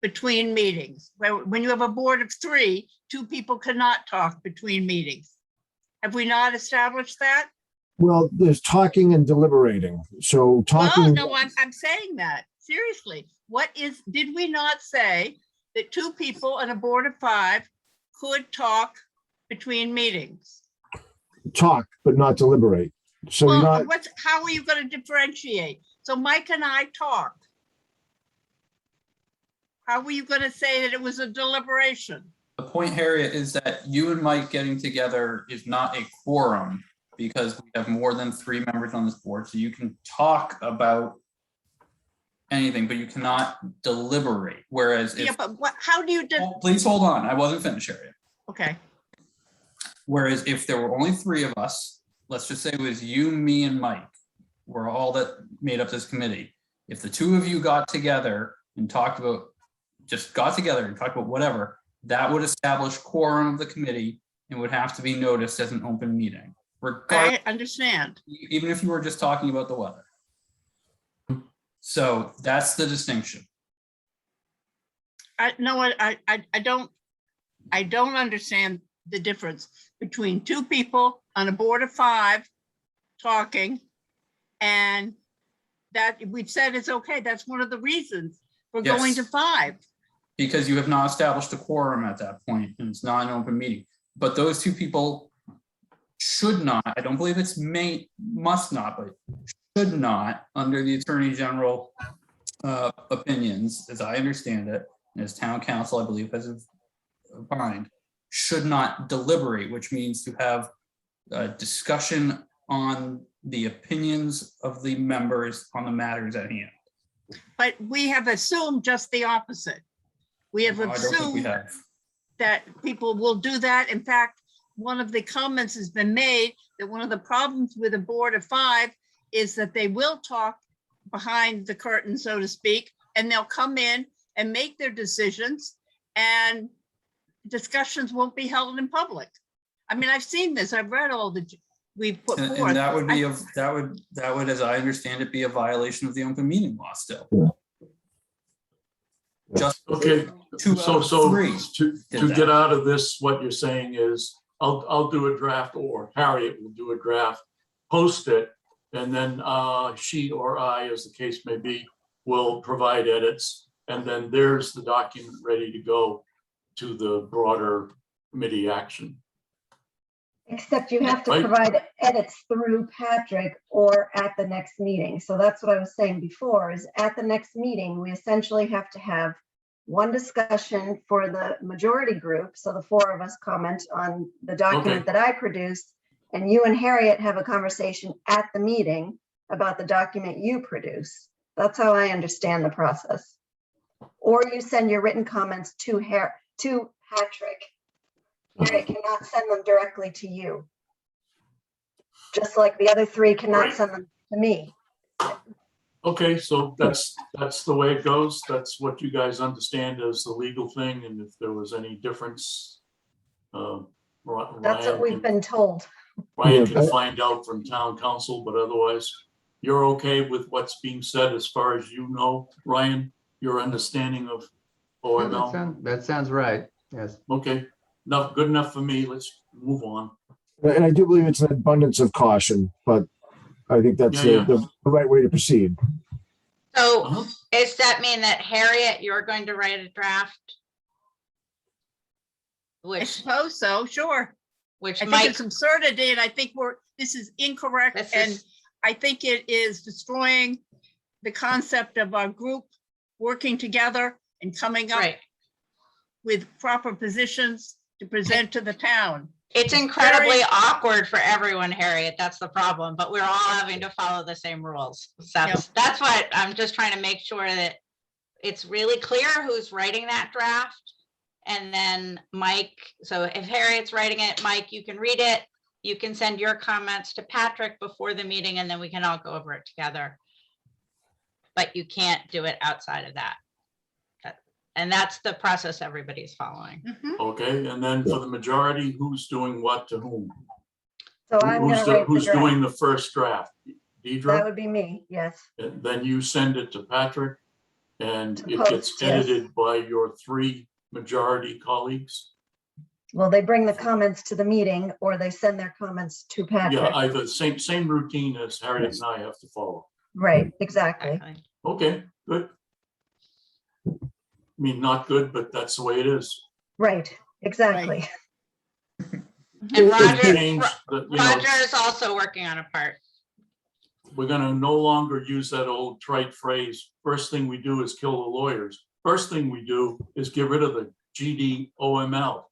between meetings. When you have a board of 3, 2 people cannot talk between meetings. Have we not established that? Well, there's talking and deliberating. So talking. Well, no, I'm saying that seriously. Did we not say that 2 people on a board of 5 could talk between meetings? Talk, but not deliberate. So you're Well, not. how are you going to differentiate? So Mike and I talked. How were you going to say that it was a deliberation? The point, Harriet, is that you and Mike getting together is not a quorum, because we have more than 3 members on this board. So you can talk about anything, but you cannot deliberate. Whereas if, Yeah, but how do you oh, please hold on, I wasn't finished, Harriet. Okay. Whereas if there were only 3 of us, let's just say it was you, me, and Mike, we're all that made up this committee. If the 2 of you got together and talked about whatever, that would establish quorum of the committee and would have to be noticed as an open meeting. I understand. Even if you were just talking about the weather. So that's the distinction. I don't understand the difference between 2 people on a board of 5 talking, and that we said it's okay. That's one of the reasons we're going to 5. Because you have not established a quorum at that point, and it's not an open meeting. But those 2 people should not, I don't believe it's must not, but should not, under the Attorney General opinions, as I understand it, and as town council, I believe, has opined, should not deliberate, which means to have a discussion on the opinions of the members on the matters at hand. But we have assumed just the opposite. We have I don't think we assumed have. that people will do that. In fact, one of the comments has been made that one of the problems with a board of 5 is that they will talk behind the curtain, so to speak, and they'll come in and make their decisions, and discussions won't be held in public. I mean, I've seen this, I've read all the, we've put And forth. that would be, that would, as I understand it, be a violation of the open meeting law still. Just Okay, 2 out so, of 3 to did get that. out of this, what you're saying is, I'll do a draft, or Harriet will do a draft, post it, and then she or I, as the case may be, will provide edits, and then there's the document ready to go to the broader committee action. Except you have to Right. provide edits through Patrick or at the next meeting. So that's what I was saying before, is at the next meeting, we essentially have to have one discussion for the majority group. So the 4 of us comment on the document that I produced, and you and Harriet have a conversation at the meeting about the document you produce. That's how I understand the process. Or you send your written comments to Patrick. Harriet cannot send them directly to you. Just like the other 3 cannot Right. send them to me. Okay, so that's the way it goes. That's what you guys understand as the legal thing, and if there was any difference, That's what we've been told. Ryan Yeah, can find out from town council, but otherwise, you're okay with what's being said as far as you know, Ryan, your understanding of Yeah, OML? that sounds right, yes. Okay, good enough for me. Let's move on. And I do believe it's an abundance of caution, but I think that's Yeah, yeah. the right way to proceed. So Uh-huh. does that mean that Harriet, you're going to write a draft? I Which, suppose so, sure. which I think Mike, it's absurdity, and I think this is incorrect, This and is- I think it is destroying the concept of our group working together and coming up right. with proper positions to present to the town. It's incredibly awkward for everyone, Harriet. That's the problem, but we're all having to follow the same rules. That's what I'm just trying to make sure that it's really clear who's writing that draft. And then Mike, so if Harriet's writing it, Mike, you can read it. You can send your comments to Patrick before the meeting, and then we can all go over it together. But you can't do it outside of that. And that's the process everybody's following. Mhm. Okay, and then for the majority, who's doing what to whom? So I'm gonna write the Who's draft. doing the first draft? That Deidre? would be me, yes. And then you send it to Patrick, and To it post, gets yes. edited by your 3 majority colleagues? Well, they bring the comments to the meeting or they send their comments to Yeah, Patrick. either same routine as Harriet and I have to follow. Right, exactly. Exactly. Okay, good. I mean, not good, but that's the way it is. Right, exactly. And We've Roger, changed the- you know, Roger is also working on a part. we're gonna no longer use that old trite phrase, first thing we do is kill the lawyers. First thing we do is get rid of the GDOML.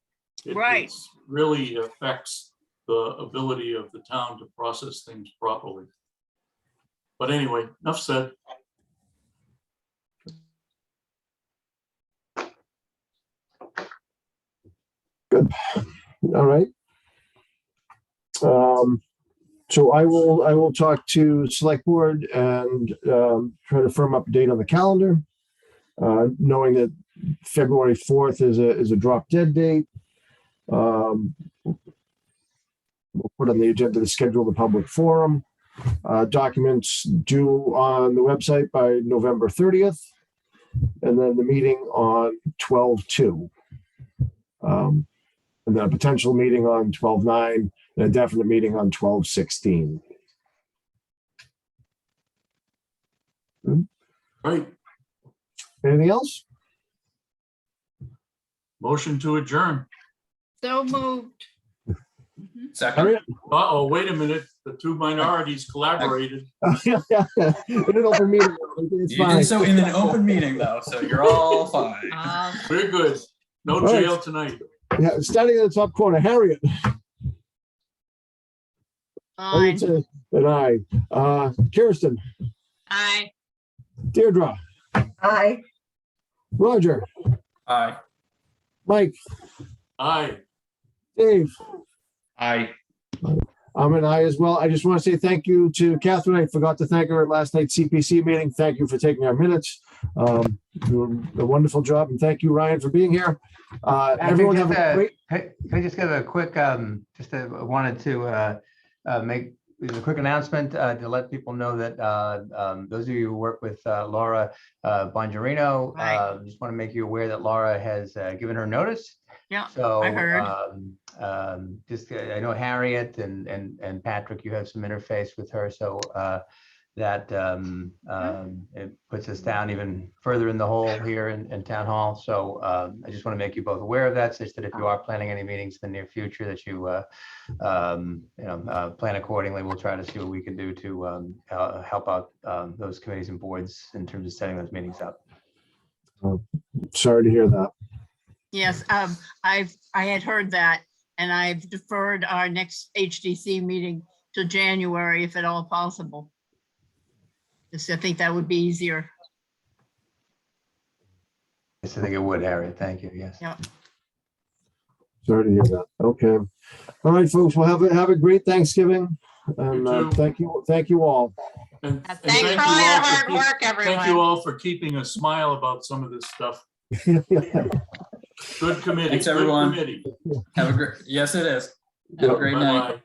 Right. It's really affects the ability of the town to process things properly. But anyway, enough said. All right. So I will talk to select board and try to firm up a date on the calendar, knowing that February 4th is a drop dead date. We'll put on the agenda to schedule the public forum. Documents due on the website by November 30th, and then the meeting on 12/2. And then a potential meeting on 12/9, and a definite meeting on 12/16. Right, Anything else? motion to adjourn. So moved. Second, Harriet? Uh-oh, wait a minute. The two minorities collaborated. In an open meeting. It's You fine. did so in an open meeting though, so you're all fine. We're good. No All right. jail tonight. Yeah, standing in the top corner, Harriet. Fine. And I. Kirsten, Aye. Deirdre, Aye. Roger, Aye. Mike, Aye. Dave. I, I'm an I as well. I just want to say thank you to Catherine. I forgot to thank her at last night's CPC meeting. Thank you for taking our minutes. Doing a wonderful job. And thank you, Ryan, for being here. Everyone have a great. Can I just give a quick, wanted to make a quick announcement to let people know that those of you who work with Laura Bongerino, Right. just want to make you aware that Laura has given her notice. Yeah, So I heard. just I know Harriet and Patrick, you have some interface with her, so that it puts us down even further in the hole here in town hall. So I just want to make you both aware of that, such that if you are planning any meetings in the near future, that you plan accordingly. We'll try to see what we can do to help out those committees and boards in terms of setting those meetings up. Sorry to hear that. Yes, I had heard that, and I've deferred our next HDC meeting to January, if at all possible. Just I think that would be easier. Yes, I think it would, Harriet. Thank you. Yes. Yeah. Sorry to hear that. Okay. All right, folks. Well, have a great Thanksgiving. And You too. thank you all. And Thanks thank for you all your all for hard keep- work, everyone. Thank you all for keeping a smile about some of this stuff. Good committee. Thanks, good everyone. committee. Have a great, yes, it is. Have a great night. Bye-bye.